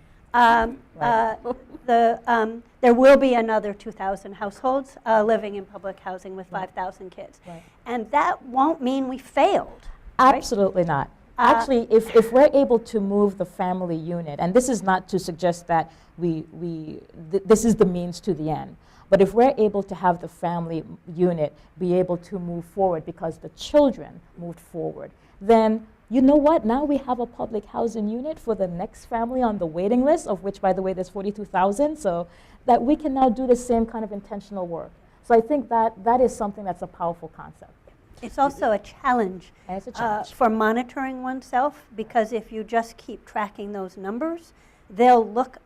There will be another 2,000 households living in public housing with 5,000 kids. Right. And that won't mean we failed. Right? Absolutely not. Actually, if we're able to move the family unit, and this is not to suggest that this is the means to the end, but if we're able to have the family unit be able to move forward because the children moved forward, then you know what? Now we have a public housing unit for the next family on the waiting list, of which, by the way, there's 42,000, so that we can now do the same kind of intentional work. So I think that is something that's a powerful concept. It's also a challenge, It's a challenge. For monitoring oneself, because if you just keep tracking those numbers, they'll look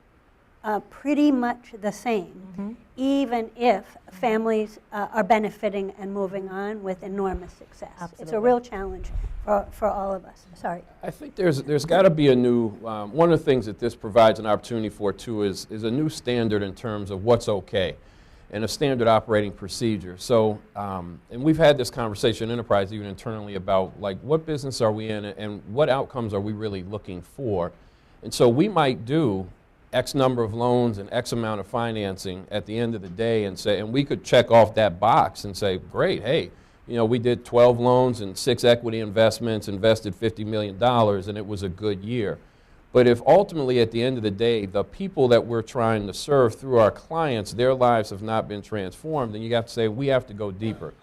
pretty much the same, even if families are benefiting and moving on with enormous success. Absolutely. It's a real challenge for all of us. Sorry. I think there's got to be a new, one of the things that this provides an opportunity for too is a new standard in terms of what's okay and a standard operating procedure. So, and we've had this conversation in Enterprise even internally about like what business are we in and what outcomes are we really looking for. And so we might do X number of loans and X amount of financing at the end of the day and say, and we could check off that box and say, great, hey, you know, we did 12 loans and 6 equity investments, invested $50 million, and it was a good year. But if ultimately at the end of the day, the people that we're trying to serve through our clients, their lives have not been transformed, then you have to say we have to go deeper.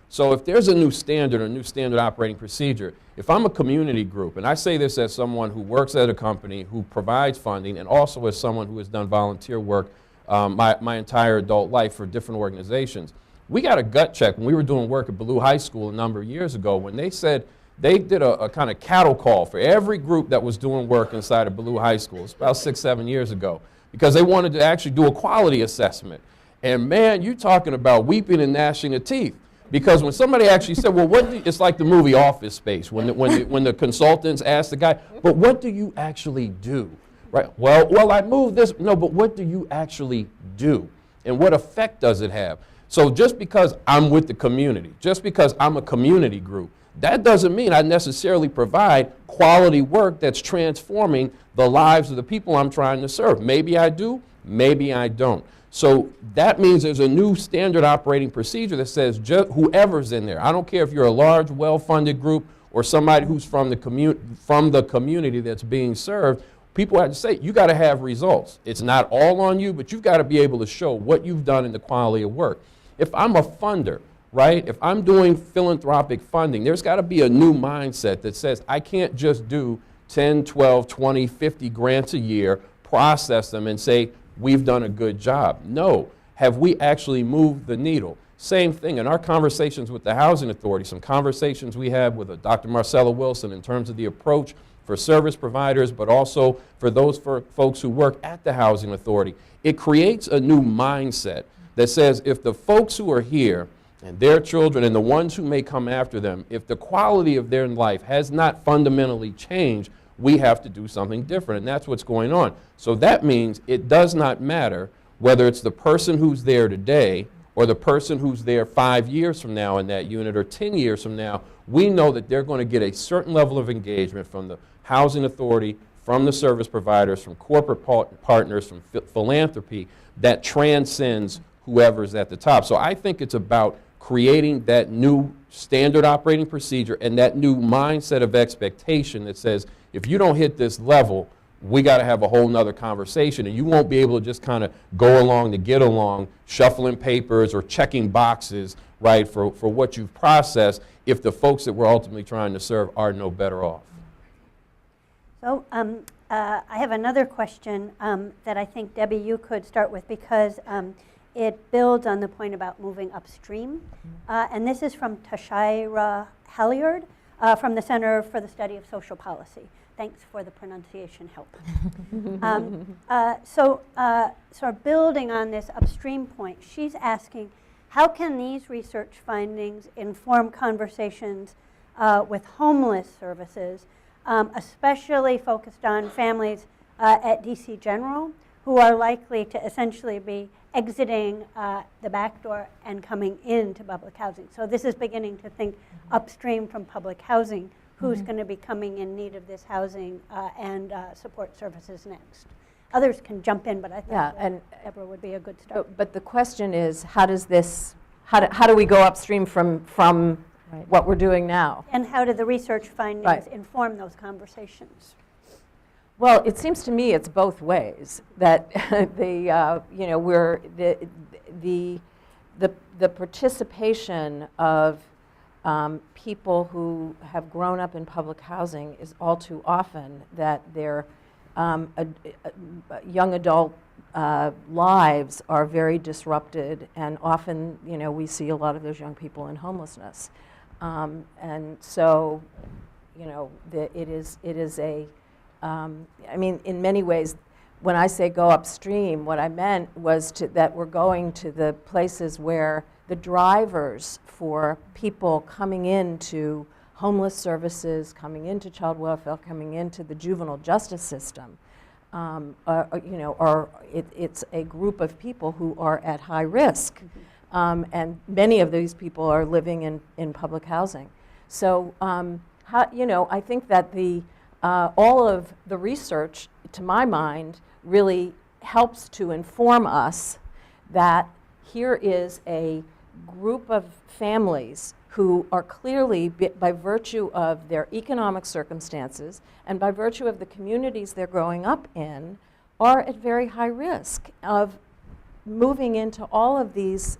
So if there's a new standard, a new standard operating procedure, if I'm a community group, and I say this as someone who works at a company, who provides funding, and also as someone who has done volunteer work my entire adult life for different organizations, we got a gut check when we were doing work at Ballou High School a number of years ago when they said they did a kind of cattle call for every group that was doing work inside of Ballou High School. It's about 6, 7 years ago, because they wanted to actually do a quality assessment. And man, you're talking about weeping and gnashing of teeth. Because when somebody actually said, well, it's like the movie Office Space, when the consultants ask the guy, but what do you actually do? Right? Well, I moved this. No, but what do you actually do? And what effect does it have? So just because I'm with the community, just because I'm a community group, that doesn't mean I necessarily provide quality work that's transforming the lives of the people I'm trying to serve. Maybe I do, maybe I don't. So that means there's a new standard operating procedure that says whoever's in there, I don't care if you're a large, well-funded group or somebody who's from the community that's being served, people have to say, you got to have results. It's not all on you, but you've got to be able to show what you've done in the quality of work. If I'm a funder, right, if I'm doing philanthropic funding, there's got to be a new mindset that says I can't just do 10, 12, 20, 50 grants a year, process them and say, we've done a good job. No. Have we actually moved the needle? Same thing in our conversations with the Housing Authority, some conversations we had with Dr. Marcella Wilson in terms of the approach for service providers, but also for those folks who work at the Housing Authority. It creates a new mindset that says if the folks who are here and their children and the ones who may come after them, if the quality of their life has not fundamentally changed, we have to do something different, and that's what's going on. So that means it does not matter whether it's the person who's there today or the person who's there 5 years from now in that unit or 10 years from now. We know that they're going to get a certain level of engagement from the Housing Authority, from the service providers, from corporate partners, from philanthropy that transcends whoever's at the top. So I think it's about creating that new standard operating procedure and that new mindset of expectation that says, if you don't hit this level, we got to have a whole nother conversation, and you won't be able to just kind of go along to get along, shuffling papers or checking boxes, right, for what you've processed if the folks that we're ultimately trying to serve are no better off. So I have another question that I think, Debbie, you could start with, because it builds on the point about moving upstream. And this is from Tashaira Halliard from the Center for the Study of Social Policy. Thanks for the pronunciation help. So building on this upstream point, she's asking, how can these research findings inform conversations with homeless services, especially focused on families at DC General, who are likely to essentially be exiting the back door and coming into public housing? So this is beginning to think upstream from public housing, who's going to be coming in need of this housing and support services next. Others can jump in, but I think Deborah would be a good start. But the question is, how do we go upstream from right. what we're doing now? And how do the research findings right. inform those conversations? Well, it seems to me it's both ways. That the participation of people who have grown up in public housing is all too often that their young adult lives are very disrupted, and often, we see a lot of those young people in homelessness, and so, it is a. I mean, in many ways, when I say go upstream, what I meant was that we're going to the places where the drivers for people coming into homeless services, coming into child welfare, coming into the juvenile justice system, it's a group of people who are at high risk, and many of these people are living in public housing. So, I think that all of the research, to my mind, really helps to inform us that here is a group of families who are clearly, by virtue of their economic circumstances and by virtue of the communities they're growing up in, are at very high risk of moving into all of these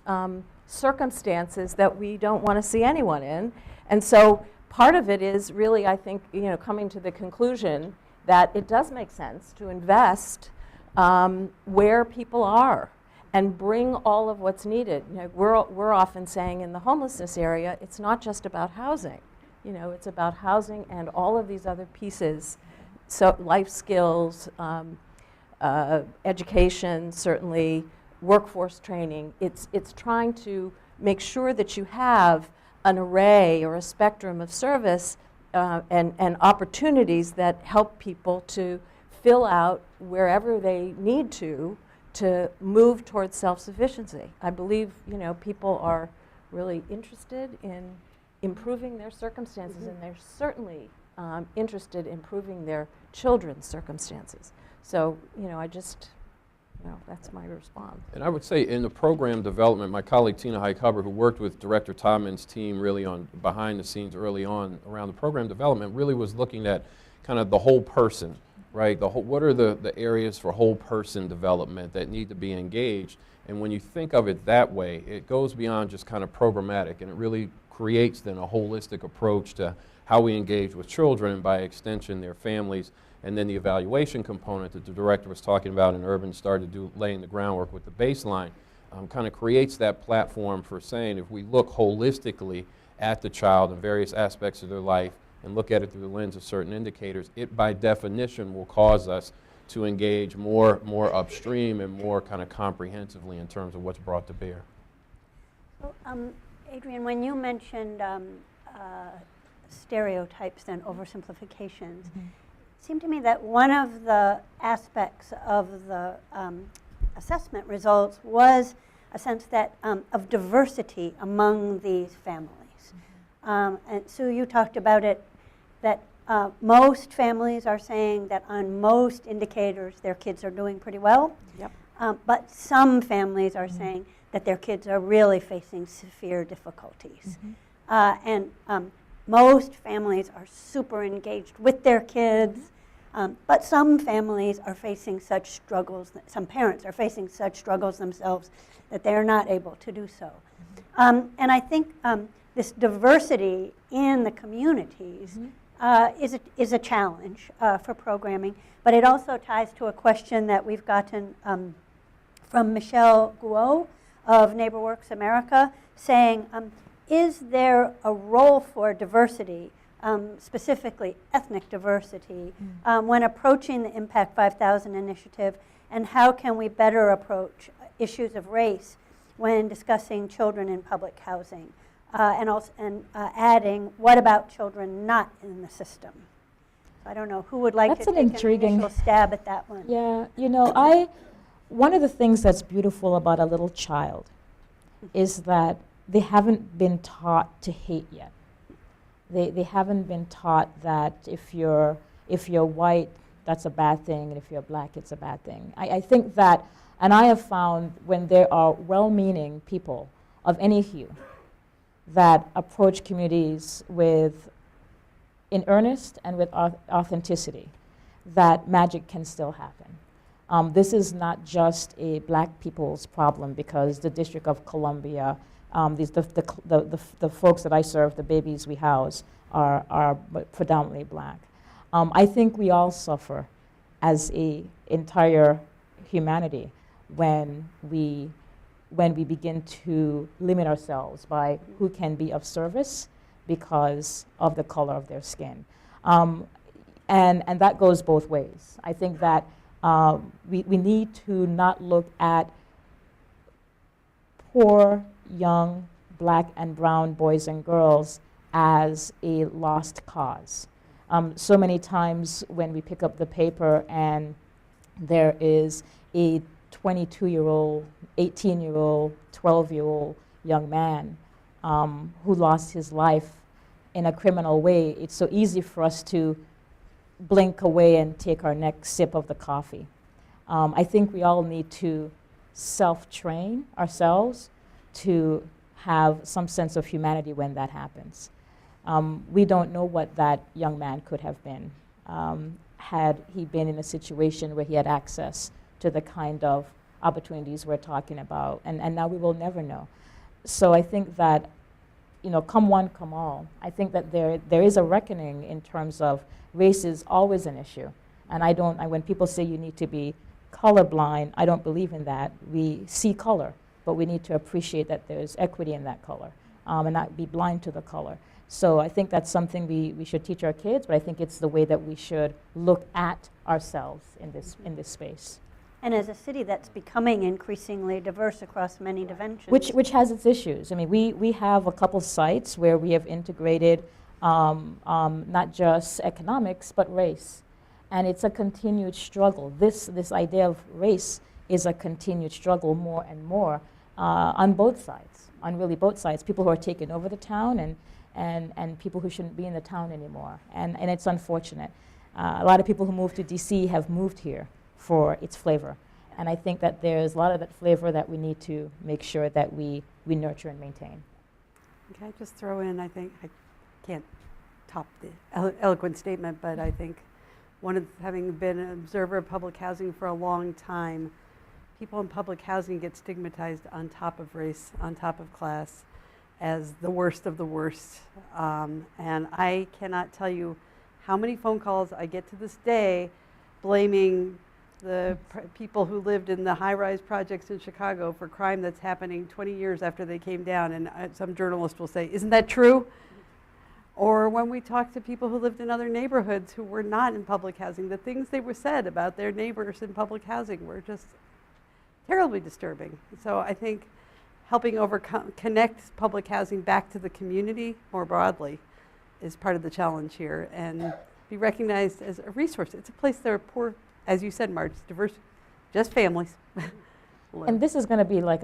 circumstances that we don't want to see anyone in. And so part of it is really, I think, coming to the conclusion that it does make sense to invest where people are and bring all of what's needed. We're often saying in the homelessness area, it's not just about housing. It's about housing and all of these other pieces. So life skills, education, certainly workforce training. It's trying to make sure that you have an array or a spectrum of service and opportunities that help people to fill out wherever they need to move towards self-sufficiency. I believe, people are really interested in improving their circumstances, and they're certainly interested in improving their children's circumstances. So, that's my response. And I would say in the program development, my colleague Tina Hike-Hubbard, who worked with Director Todman's team really on behind the scenes early on around the program development, really was looking at kind of the whole person, right? What are the areas for whole person development that need to be engaged? And when you think of it that way, it goes beyond just kind of programmatic, and it really creates then a holistic approach to how we engage with children, and by extension their families. And then the evaluation component that the director was talking about, and Urban started laying the groundwork with the baseline, kind of creates that platform for saying, if we look holistically at the child and various aspects of their life and look at it through the lens of certain indicators, it by definition will cause us to engage more upstream and more kind of comprehensively in terms of what's brought to bear. So, Adrian, when you mentioned stereotypes and oversimplifications, it seemed to me that one of the aspects of the assessment results was a sense that of diversity among these families. And Sue, you talked about it, that most families are saying that on most indicators their kids are doing pretty well. Yep. But some families are saying that their kids are really facing severe difficulties. And most families are super engaged with their kids, but some families are facing such struggles, some parents are facing such struggles themselves that they're not able to do so. And I think this diversity in the communities is a challenge for programming, but it also ties to a question that we've gotten from Michelle Guo of NeighborWorks America, saying, is there a role for diversity, specifically ethnic diversity, when approaching the Impact 5000 initiative, and how can we better approach issues of race when discussing children in public housing? And adding, what about children not in the system? I don't know, who would like That's to an take intriguing an initial stab at that one? Yeah, one of the things that's beautiful about a little child is that they haven't been taught to hate yet. They haven't been taught that if you're white, that's a bad thing, and if you're black, it's a bad thing. I think that, and I have found when there are well-meaning people of any hue that approach communities in earnest and with authenticity, that magic can still happen. This is not just a black people's problem, because the District of Columbia, the folks that I serve, the babies we house, are predominantly black. I think we all suffer as a entire humanity when we begin to limit ourselves by who can be of service because of the color of their skin. And that goes both ways. I think that we need to not look at poor, young, black and brown boys and girls as a lost cause. So many times when we pick up the paper and there is a 22-year-old, 18-year-old, 12-year-old young man who lost his life in a criminal way, it's so easy for us to blink away and take our next sip of the coffee. I think we all need to self-train ourselves to have some sense of humanity when that happens. We don't know what that young man could have been had he been in a situation where he had access to the kind of opportunities we're talking about, and now we will never know. So I think that, come one, come all. I think that there is a reckoning in terms of race is always an issue, and when people say you need to be colorblind, I don't believe in that. We see color, but we need to appreciate that there's equity in that color, and not be blind to the color. So I think that's something we should teach our kids, but I think it's the way that we should look at ourselves in this space. And as a city that's becoming increasingly diverse across many dimensions. Which has its issues. I mean, we have a couple sites where we have integrated not just economics, but race. And it's a continued struggle. This idea of race is a continued struggle more and more on both sides, on really both sides. People who are taking over the town and people who shouldn't be in the town anymore. And it's unfortunate. A lot of people who moved to DC have moved here for its flavor. And I think that there's a lot of that flavor that we need to make sure that we nurture and maintain. Can I just throw in, I think, I can't top the eloquent statement, but I think having been an observer of public housing for a long time, people in public housing get stigmatized on top of race, on top of class, as the worst of the worst. And I cannot tell you how many phone calls I get to this day blaming the people who lived in the high-rise projects in Chicago for crime that's happening 20 years after they came down. And some journalist will say, isn't that true? Or when we talk to people who lived in other neighborhoods who were not in public housing, the things they were said about their neighbors in public housing were just terribly disturbing. So I think helping connect public housing back to the community more broadly is part of the challenge here, and be recognized as a resource. It's a place that are poor, as you said, Marge, diverse, just families. And this is going to be like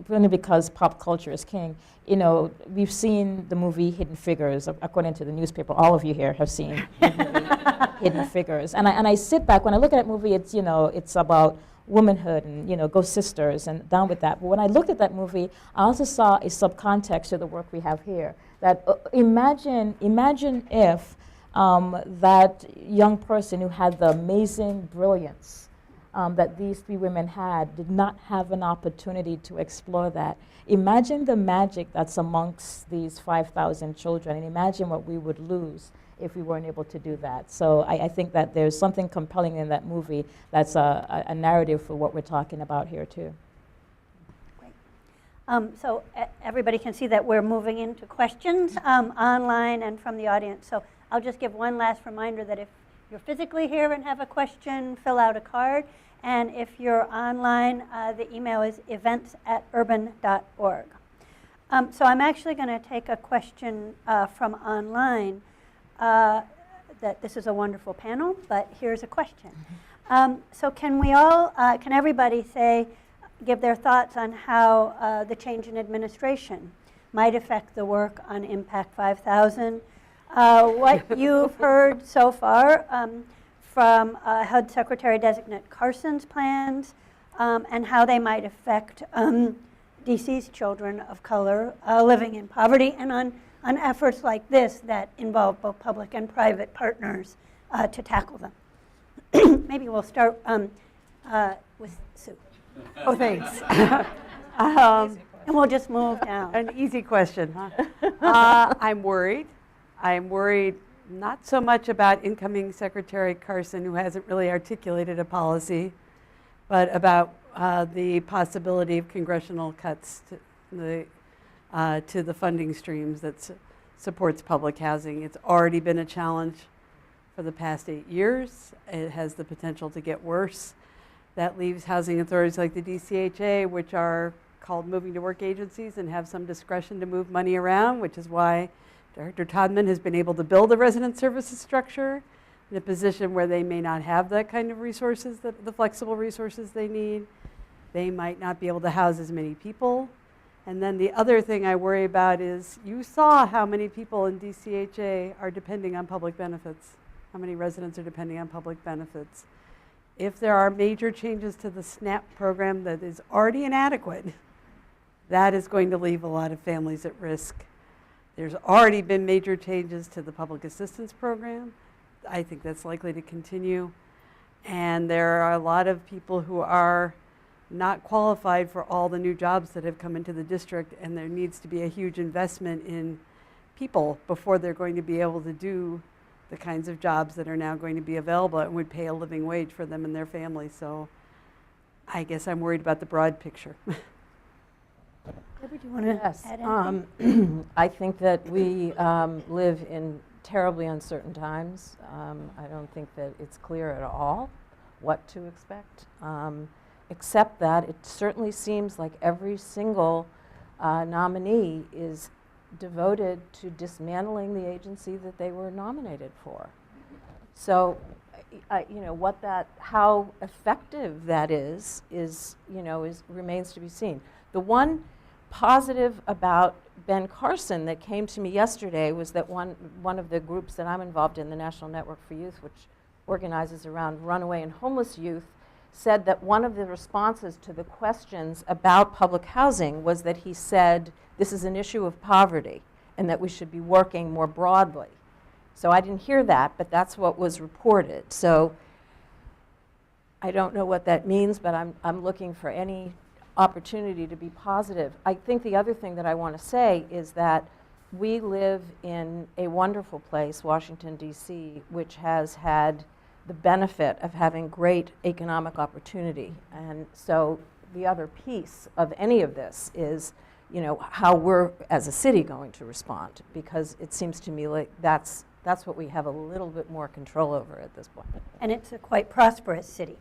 only because pop culture is king. We've seen the movie Hidden Figures, according to the newspaper. All of you here have seen Hidden Figures. And I sit back, when I look at that movie, it's about womanhood and, go sisters and down with that. But when I looked at that movie, I also saw a subcontext to the work we have here. That imagine if that young person who had the amazing brilliance that these three women had did not have an opportunity to explore that. Imagine the magic that's amongst these 5,000 children, and imagine what we would lose if we weren't able to do that. So I think that there's something compelling in that movie that's a narrative for what we're talking about here too. Great. So everybody can see that we're moving into questions online and from the audience. So I'll just give one last reminder that if you're physically here and have a question, fill out a card. And if you're online, the email is events@urban.org. So I'm actually going to take a question from online. That this is a wonderful panel, but here's a question. So can everybody give their thoughts on how the change in administration might affect the work on Impact 5000? What you've heard so far from HUD Secretary-designate Carson's plans and how they might affect DC's children of color living in poverty, and on efforts like this that involve both public and private partners to tackle them. Maybe we'll start with Sue. Oh, thanks. And we'll just move down. An easy question, huh? I'm worried. I'm worried not so much about incoming Secretary Carson, who hasn't really articulated a policy, but about the possibility of congressional cuts to the funding streams that supports public housing. It's already been a challenge for the past 8 years. It has the potential to get worse. That leaves housing authorities like the DCHA, which are called moving to work agencies and have some discretion to move money around, which is why Director Todman has been able to build a resident services structure in a position where they may not have that kind of resources, the flexible resources they need. They might not be able to house as many people. And then the other thing I worry about is, you saw how many people in DCHA are depending on public benefits, how many residents are depending on public benefits. If there are major changes to the SNAP program that is already inadequate, that is going to leave a lot of families at risk. There's already been major changes to the public assistance program. I think that's likely to continue. And there are a lot of people who are not qualified for all the new jobs that have come into the district, and there needs to be a huge investment in people before they're going to be able to do the kinds of jobs that are now going to be available and would pay a living wage for them and their families. So I guess I'm worried about the broad picture. Deborah, do you want to Yes. add anything? I think that we live in terribly uncertain times. I don't think that it's clear at all what to expect, except that it certainly seems like every single nominee is devoted to dismantling the agency that they were nominated for. So, how effective that is remains to be seen. The one positive about Ben Carson that came to me yesterday was that one of the groups that I'm involved in, the National Network for Youth, which organizes around runaway and homeless youth, said that one of the responses to the questions about public housing was that he said, this is an issue of poverty and that we should be working more broadly. So I didn't hear that, but that's what was reported. So I don't know what that means, but I'm looking for any opportunity to be positive. I think the other thing that I want to say is that we live in a wonderful place, Washington, D.C., which has had the benefit of having great economic opportunity. And so the other piece of any of this is, how we're, as a city, going to respond, because it seems to me like that's what we have a little bit more control over at this point. And it's a quite prosperous city.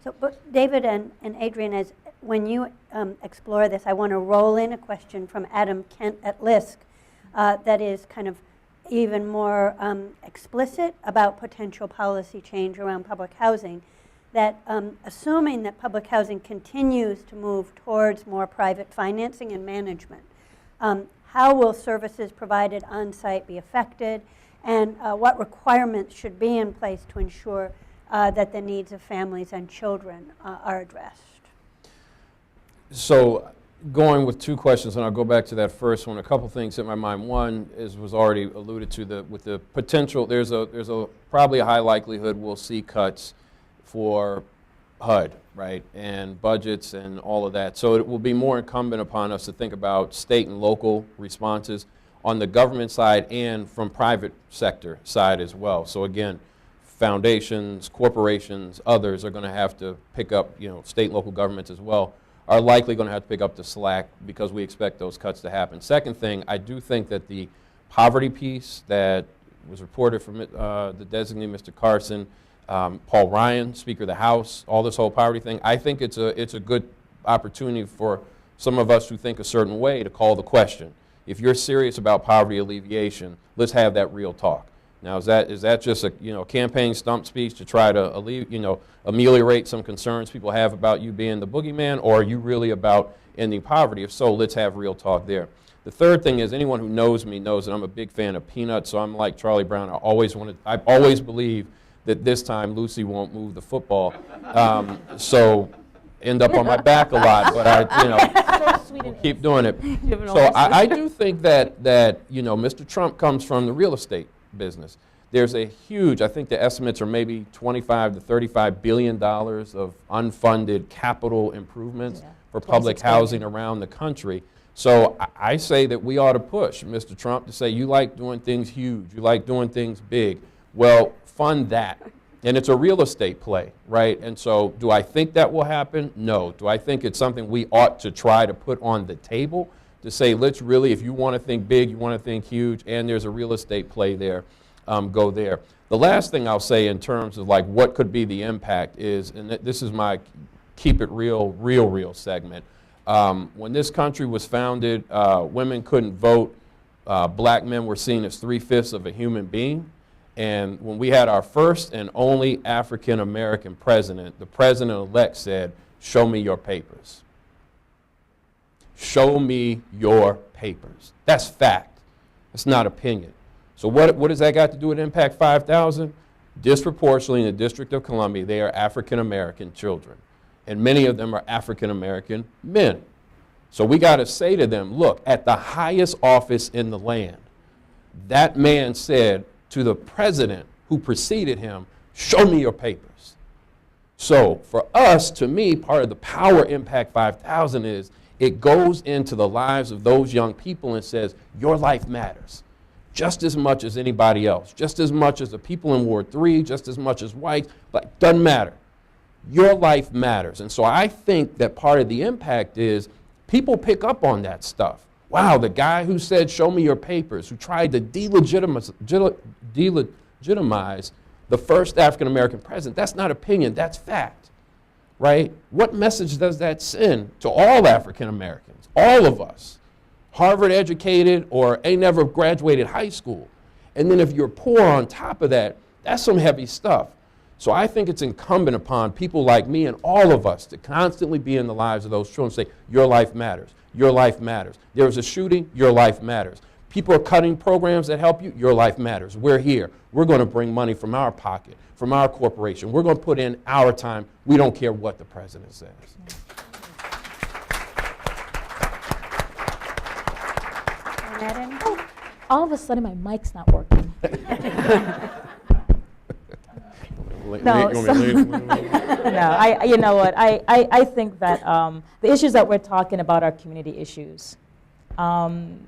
So, but David and Adrian, when you explore this, I want to roll in a question from Adam Kent at LISC that is kind of even more explicit about potential policy change around public housing, that assuming that public housing continues to move towards more private financing and management, how will services provided on-site be affected, and what requirements should be in place to ensure that the needs of families and children are addressed? So going with two questions, and I'll go back to that first one. A couple things in my mind. One was already alluded to, with the potential, there's probably a high likelihood we'll see cuts for HUD, right, and budgets and all of that. So it will be more incumbent upon us to think about state and local responses on the government side and from private sector side as well. So again, foundations, corporations, others are going to have to pick up, state and local governments as well, are likely going to have to pick up the slack because we expect those cuts to happen. Second thing, I do think that the poverty piece that was reported from the designee, Mr. Carson, Paul Ryan, Speaker of the House, all this whole poverty thing, I think it's a good opportunity for some of us who think a certain way to call the question. If you're serious about poverty alleviation, let's have that real talk. Now, is that just a campaign stump speech to try to ameliorate some concerns people have about you being the boogeyman, or are you really about ending poverty? If so, let's have real talk there. The third thing is, anyone who knows me knows that I'm a big fan of peanuts, so I'm like Charlie Brown. I always believe that this time Lucy won't move the football, so end up on my back a lot, but we'll keep doing it. So I do think that Mr. Trump comes from the real estate business. There's a huge, I think the estimates are maybe $25 to $35 billion of unfunded capital improvements for public housing around the country. So I say that we ought to push Mr. Trump to say, you like doing things huge, you like doing things big. Well, fund that. And it's a real estate play, right? And so do I think that will happen? No. Do I think it's something we ought to try to put on the table to say, let's really, if you want to think big, you want to think huge, and there's a real estate play there, go there. The last thing I'll say in terms of what could be the impact is, and this is my keep it real segment. When this country was founded, women couldn't vote. Black men were seen as 3/5 of a human being. And when we had our first and only African-American president, the president-elect said, show me your papers. Show me your papers. That's fact. It's not opinion. So what does that got to do with Impact 5000? Disproportionately in the District of Columbia, they are African-American children. And many of them are African-American men. So we got to say to them, look, at the highest office in the land, that man said to the president who preceded him, show me your papers. So for us, to me, part of the Power Impact 5000 is it goes into the lives of those young people and says, your life matters just as much as anybody else, just as much as the people in Ward 3, just as much as whites, but doesn't matter. Your life matters. And so I think that part of the impact is people pick up on that stuff. Wow, the guy who said, show me your papers, who tried to delegitimize the first African-American president, that's not opinion, that's fact, right? What message does that send to all African-Americans, all of us, Harvard educated or ain't never graduated high school? And then if you're poor on top of that, that's some heavy stuff. So I think it's incumbent upon people like me and all of us to constantly be in the lives of those children and say, your life matters, your life matters. There was a shooting, your life matters. People are cutting programs that help you, your life matters. We're here. We're going to bring money from our pocket, from our corporation. We're going to put in our time. We don't care what the president says. Oh, all of a sudden my mic's not working. No, no. You know what? I think that the issues that we're talking about are community issues.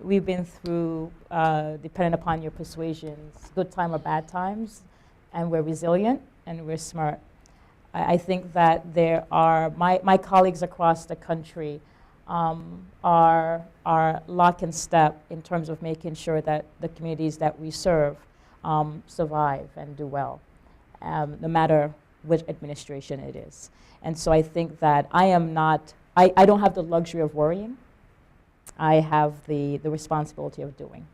We've been through, depending upon your persuasions, good time or bad times, and we're resilient and we're smart. I think that there are my colleagues across the country are lock and step in terms of making sure that the communities that we serve survive and do well. No matter which administration it is. And so I think that I don't have the luxury of worrying. I have the responsibility of doing.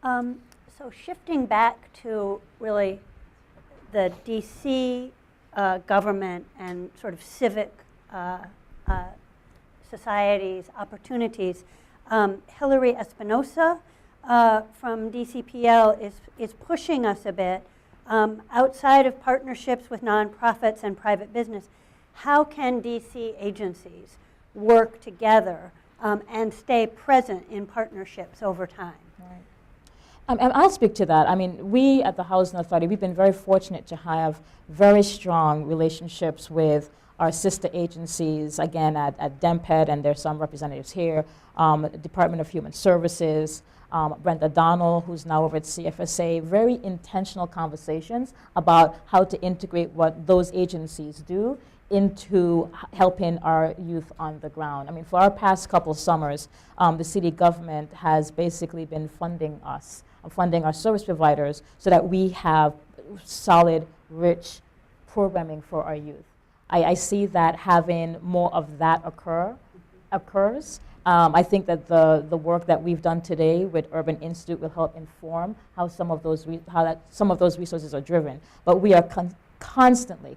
So shifting back to really the DC government and sort of civic society's opportunities, Hillary Espinosa from DCPL is pushing us a bit outside of partnerships with nonprofits and private business. How can DC agencies work together and stay present in partnerships over time? Right. And I'll speak to that. I mean, we at the Housing Authority, we've been very fortunate to have very strong relationships with our sister agencies, again, at DEMPED, and there's some representatives here, Department of Human Services, Brenda Donnell, who's now over at CFSA, very intentional conversations about how to integrate what those agencies do into helping our youth on the ground. I mean, for our past couple of summers, the city government has basically been funding us, funding our service providers so that we have solid, rich programming for our youth. I see that having more of that occurs. I think that the work that we've done today with Urban Institute will help inform how some of those resources are driven. But we are constantly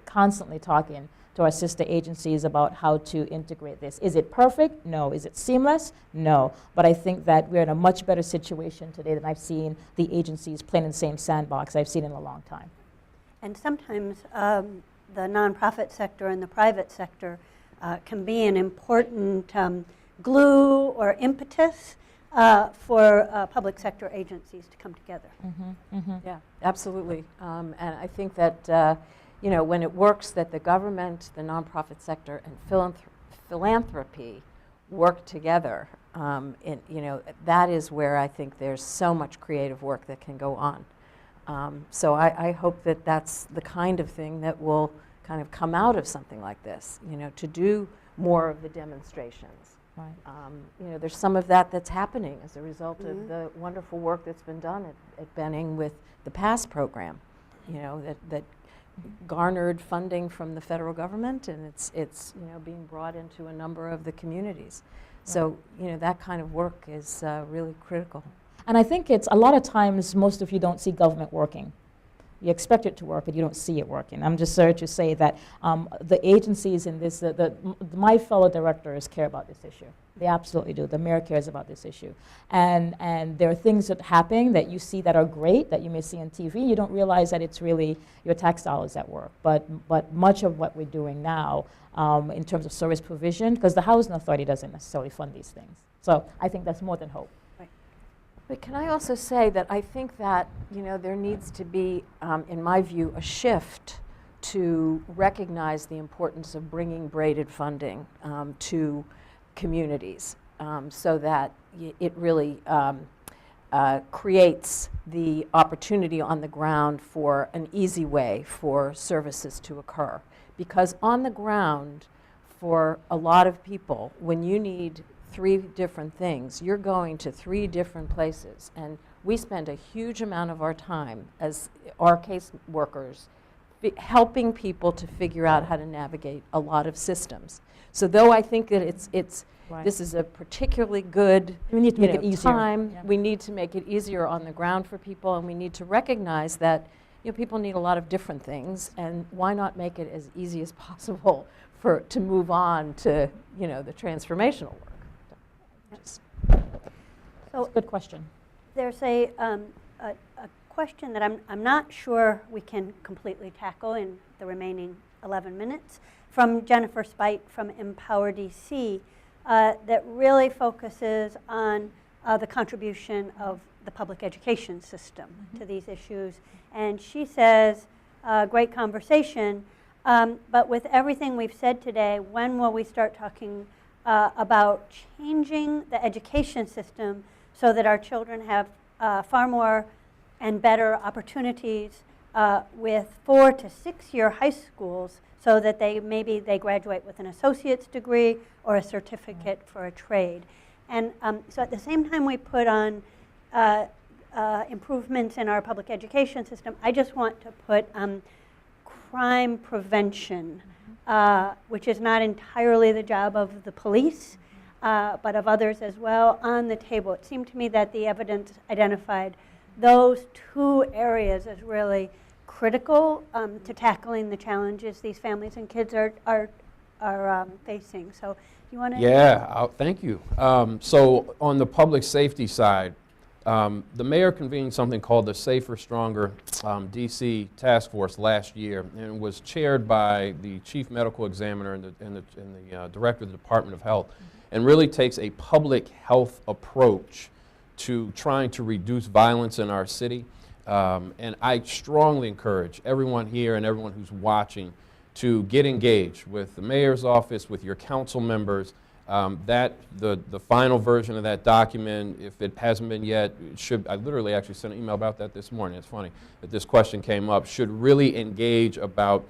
talking to our sister agencies about how to integrate this. Is it perfect? No. Is it seamless? No. But I think that we're in a much better situation today than I've seen the agencies playing in the same sandbox I've seen in a long time. And sometimes the nonprofit sector and the private sector can be an important glue or impetus for public sector agencies to come together. Mm-hmm, mm-hmm. Yeah, absolutely. And I think that when it works, that the government, the nonprofit sector, and philanthropy work together, that is where I think there's so much creative work that can go on. So I hope that that's the kind of thing that will kind of come out of something like this, to do more of the demonstrations. Right. There's some of that that's happening as a result of the wonderful work that's been done at Benning with the PASS program, that garnered funding from the federal government, and it's being brought into a number of the communities. Right. So that kind of work is really critical. And I think it's a lot of times most of you don't see government working. You expect it to work, but you don't see it working. I'm just sorry to say that the agencies in this, my fellow directors care about this issue. They absolutely do. The mayor cares about this issue. And there are things that happen that you see that are great, that you may see on TV. You don't realize that it's really your tax dollars at work. But much of what we're doing now in terms of service provision, because the Housing Authority doesn't necessarily fund these things. So I think that's more than hope. But can I also say that I think that, you know, there needs to be, in my view, a shift to recognize the importance of bringing braided funding to communities so that it really creates the opportunity on the ground for an easy way for services to occur. Because on the ground, for a lot of people, when you need 3 different things, you're going to 3 different places. And we spend a huge amount of our time as our case workers helping people to figure out how to navigate a lot of systems. So though I think that it's Right. this is a particularly good We need to make it easier. time, Yeah. we need to make it easier on the ground for people, and we need to recognize that, you know, people need a lot of different things, and why not make it as easy as possible to move on to, you know, the transformational work. So Good question. there's a question that I'm not sure we can completely tackle in the remaining 11 minutes from Jennifer Spite from Empower DC that really focuses on the contribution of the public education system to these issues. And she says, great conversation, but with everything we've said today, when will we start talking about changing the education system so that our children have far more and better opportunities with 4 to 6 year high schools so that maybe they graduate with an associate's degree or a certificate for a trade. And so at the same time we put on improvements in our public education system, I just want to put crime prevention, which is not entirely the job of the police, but of others as well, on the table. It seemed to me that the evidence identified those 2 areas as really critical to tackling the challenges these families and kids are facing. So you want to? Yeah, thank you. So on the public safety side, the mayor convened something called the Safer, Stronger DC Task Force last year, and it was chaired by the chief medical examiner and the director of the Department of Health, and really takes a public health approach to trying to reduce violence in our city. And I strongly encourage everyone here and everyone who's watching to get engaged with the mayor's office, with your council members. The final version of that document, if it hasn't been yet, I literally actually sent an email about that this morning. It's funny that this question came up. Should really engage about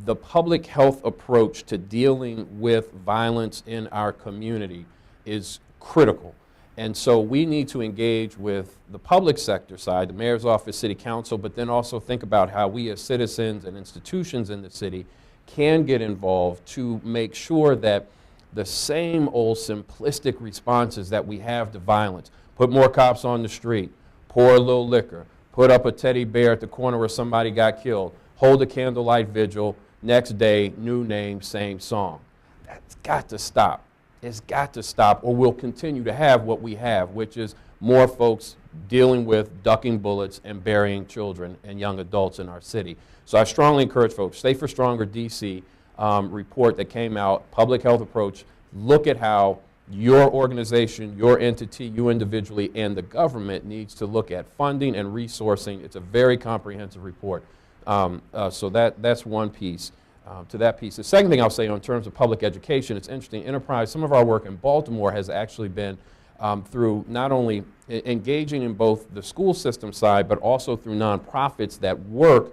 the public health approach to dealing with violence in our community is critical. And so we need to engage with the public sector side, the mayor's office, city council, but then also think about how we as citizens and institutions in the city can get involved to make sure that the same old simplistic responses that we have to violence, put more cops on the street, pour a little liquor, put up a teddy bear at the corner where somebody got killed, hold a candlelight vigil, next day, new name, same song. That's got to stop. It's got to stop, or we'll continue to have what we have, which is more folks dealing with ducking bullets and burying children and young adults in our city. So I strongly encourage folks, Safer, Stronger DC report that came out, public health approach, look at how your organization, your entity, you individually, and the government needs to look at funding and resourcing. It's a very comprehensive report. So that's one piece. To that piece. The second thing I'll say in terms of public education, it's interesting, Enterprise, some of our work in Baltimore has actually been through not only engaging in both the school system side, but also through nonprofits that work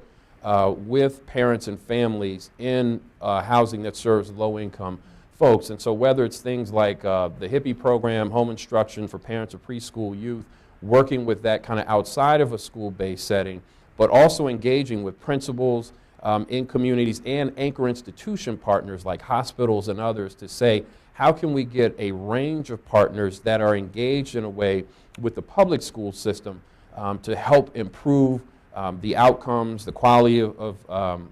with parents and families in housing that serves low-income folks. And so whether it's things like the HIPPY program, home instruction for parents of preschool youth, working with that kind of outside of a school-based setting, but also engaging with principals, in communities and anchor institution partners like hospitals and others to say, how can we get a range of partners that are engaged in a way with the public school system to help improve the outcomes, the quality of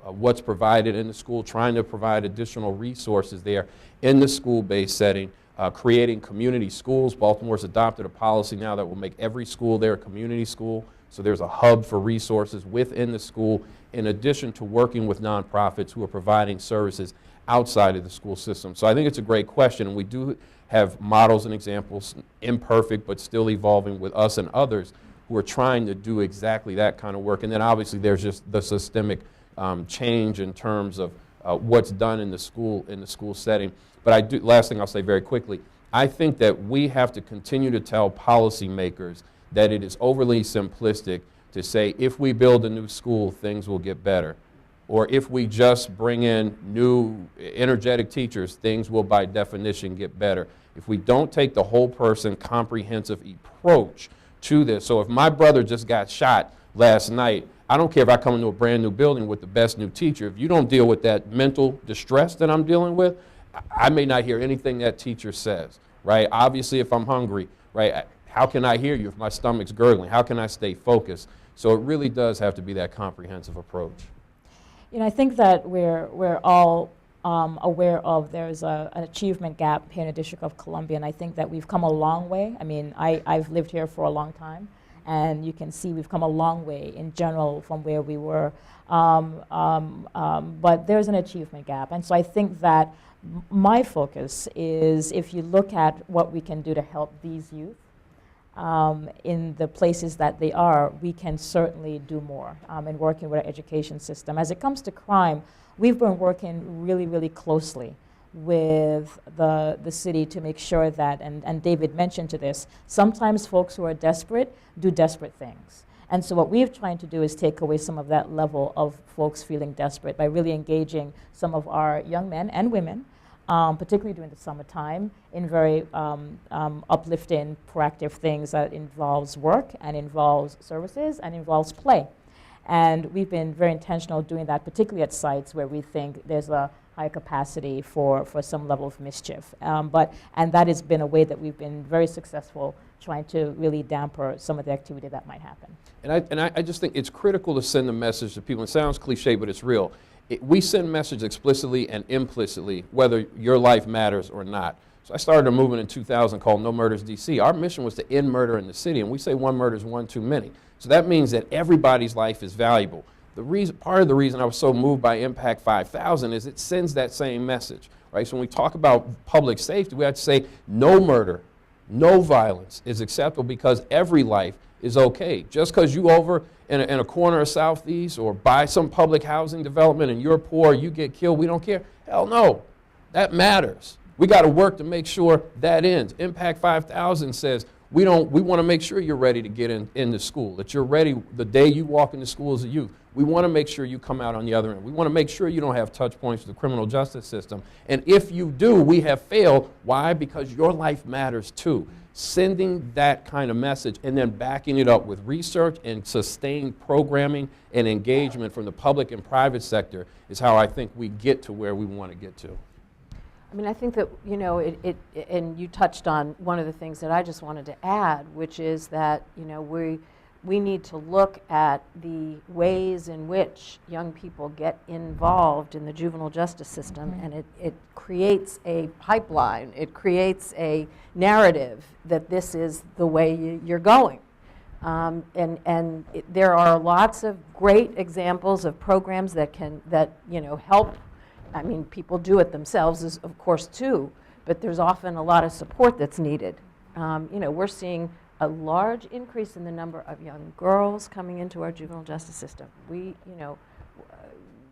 what's provided in the school, trying to provide additional resources there in the school-based setting, creating community schools. Baltimore's adopted a policy now that will make every school there a community school. So there's a hub for resources within the school, in addition to working with nonprofits who are providing services outside of the school system. So I think it's a great question, and we do have models and examples, imperfect but still evolving, with us and others who are trying to do exactly that kind of work. And then obviously there's just the systemic change in terms of what's done in the school setting. But last thing I'll say very quickly, I think that we have to continue to tell policymakers that it is overly simplistic to say if we build a new school, things will get better. Or if we just bring in new energetic teachers, things will by definition get better. If we don't take the whole person comprehensive approach to this. So if my brother just got shot last night, I don't care if I come into a brand new building with the best new teacher. If you don't deal with that mental distress that I'm dealing with, I may not hear anything that teacher says, right? Obviously, if I'm hungry, right, how can I hear you if my stomach's gurgling? How can I stay focused? So it really does have to be that comprehensive approach. You know, I think that we're all aware of there's an achievement gap here in the District of Columbia, and I think that we've come a long way. I mean, I've lived here for a long time, and you can see we've come a long way in general from where we were. But there's an achievement gap, and so I think that my focus is, if you look at what we can do to help these youth in the places that they are, we can certainly do more in working with our education system. As it comes to crime, we've been working really, really closely with the city to make sure that, and David mentioned to this, sometimes folks who are desperate do desperate things. And so what we're trying to do is take away some of that level of folks feeling desperate by really engaging some of our young men and women, particularly during the summertime, in very uplifting, proactive things that involves work and involves services and involves play. And we've been very intentional doing that, particularly at sites where we think there's a high capacity for some level of mischief. And that has been a way that we've been very successful trying to really damper some of the activity that might happen. And I just think it's critical to send a message to people. It sounds cliche, but it's real. We send message explicitly and implicitly, whether your life matters or not. So I started a movement in 2000 called No Murders DC. Our mission was to end murder in the city, and we say one murder is one too many. So that means that everybody's life is valuable. Part of the reason I was so moved by Impact 5000 is it sends that same message, right? So when we talk about public safety, we have to say no murder, no violence is acceptable, because every life is okay. Just because you over in a corner of Southeast or by some public housing development and you're poor, you get killed, we don't care. Hell no, that matters. We got to work to make sure that ends. Impact 5000 says we want to make sure you're ready to get into school, that you're ready the day you walk into school as a youth. We want to make sure you come out on the other end. We want to make sure you don't have touch points with the criminal justice system. And if you do, we have failed. Why? Because your life matters too. Sending that kind of message and then backing it up with research and sustained programming and engagement from the public and private sector is how I think we get to where we want to get to. I mean, I think that, you know, and you touched on one of the things that I just wanted to add, which is that, you know, we need to look at the ways in which young people get involved in the juvenile justice system, and it creates a pipeline, it creates a narrative that this is the way you're going. There are lots of great examples of programs that you know, help. I mean, people do it themselves, of course, too, but there's often a lot of support that's needed. You know, we're seeing a large increase in the number of young girls coming into our juvenile justice system. We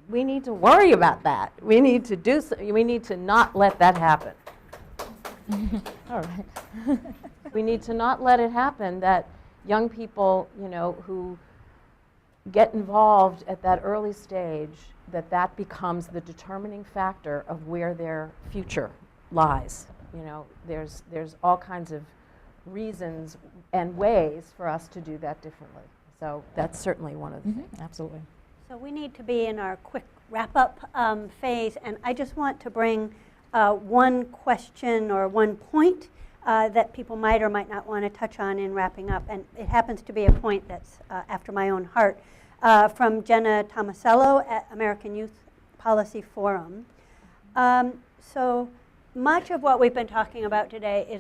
need to worry about that. We need to we need to not let that happen. All right. We need to not let it happen that young people, you know, who get involved at that early stage, that becomes the determining factor of where their future lies. You know, there's all kinds of reasons and ways for us to do that differently. So that's certainly one of the things. Absolutely. So we need to be in our quick wrap-up phase, and I just want to bring one question or one point that people might or might not want to touch on in wrapping up, and it happens to be a point that's after my own heart. from Jenna Tomasello at American Youth Policy Forum. So much of what we've been talking about today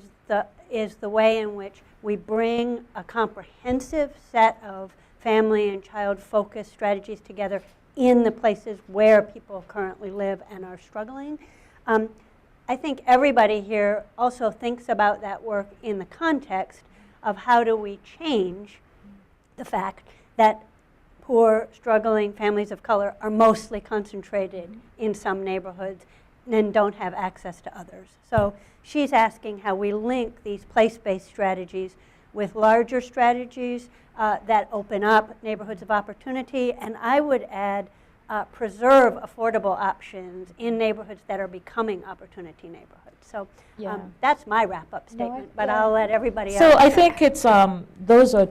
is the way in which we bring a comprehensive set of family and child-focused strategies together in the places where people currently live and are struggling. I think everybody here also thinks about that work in the context of how do we change the fact that poor, struggling families of color are mostly concentrated in some neighborhoods and don't have access to others. So she's asking how we link these place-based strategies with larger strategies that open up neighborhoods of opportunity, and I would add preserve affordable options in neighborhoods that are becoming opportunity neighborhoods. So Yeah. that's my wrap-up statement, but yeah. I'll let everybody So else. I think it's those are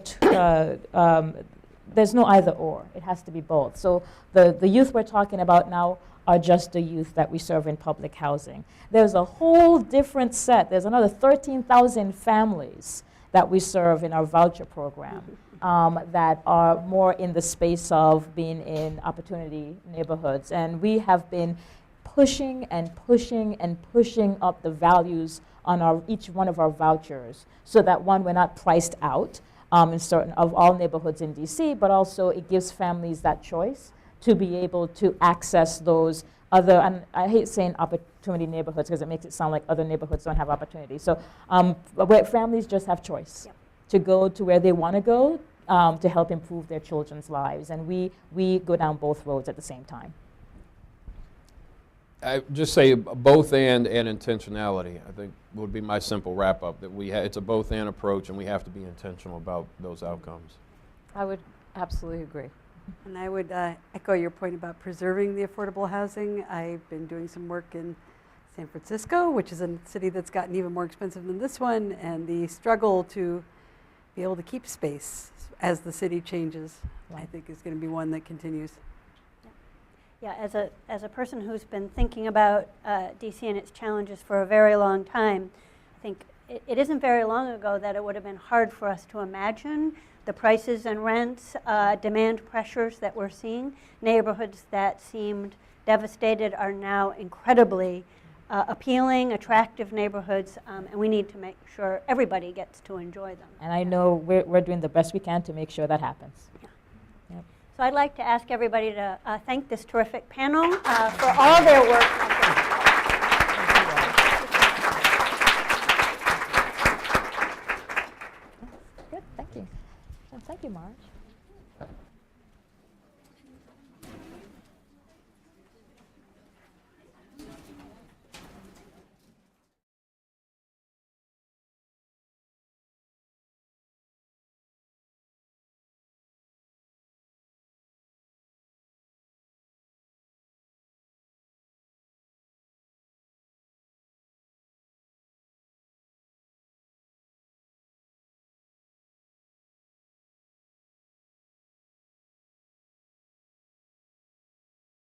there's no either or. It has to be both. So the youth we're talking about now are just the youth that we serve in public housing. There's a whole different set. There's another 13,000 families that we serve in our voucher program that are more in the space of being in opportunity neighborhoods. And we have been pushing and pushing and pushing up the values on each one of our vouchers so that, one, we're not priced out in certain of all neighborhoods in DC, but also it gives families that choice to be able to access those other, and I hate saying opportunity neighborhoods because it makes it sound like other neighborhoods don't have opportunity. So where families just have choice to go to where they want to go to help improve their children's lives. And we go down both roads at the same time. I just say both and intentionality, I think would be my simple wrap up, that it's a both and approach and we have to be intentional about those outcomes. I would absolutely agree. And I would echo your point about preserving the affordable housing. I've been doing some work in San Francisco, which is a city that's gotten even more expensive than this one, and the struggle to be able to keep space as the city changes, I think is going to be one that continues. Yeah, as a person who's been thinking about DC and its challenges for a very long time, I think it isn't very long ago that it would have been hard for us to imagine the prices and rents, demand pressures that we're seeing. Neighborhoods that seemed devastated are now incredibly appealing, attractive neighborhoods, and we need to make sure everybody gets to enjoy them. And I know we're doing the best we can to make sure that happens. So I'd like to ask everybody to thank this terrific panel for all their work. Good, thank you. Thank you, Marge.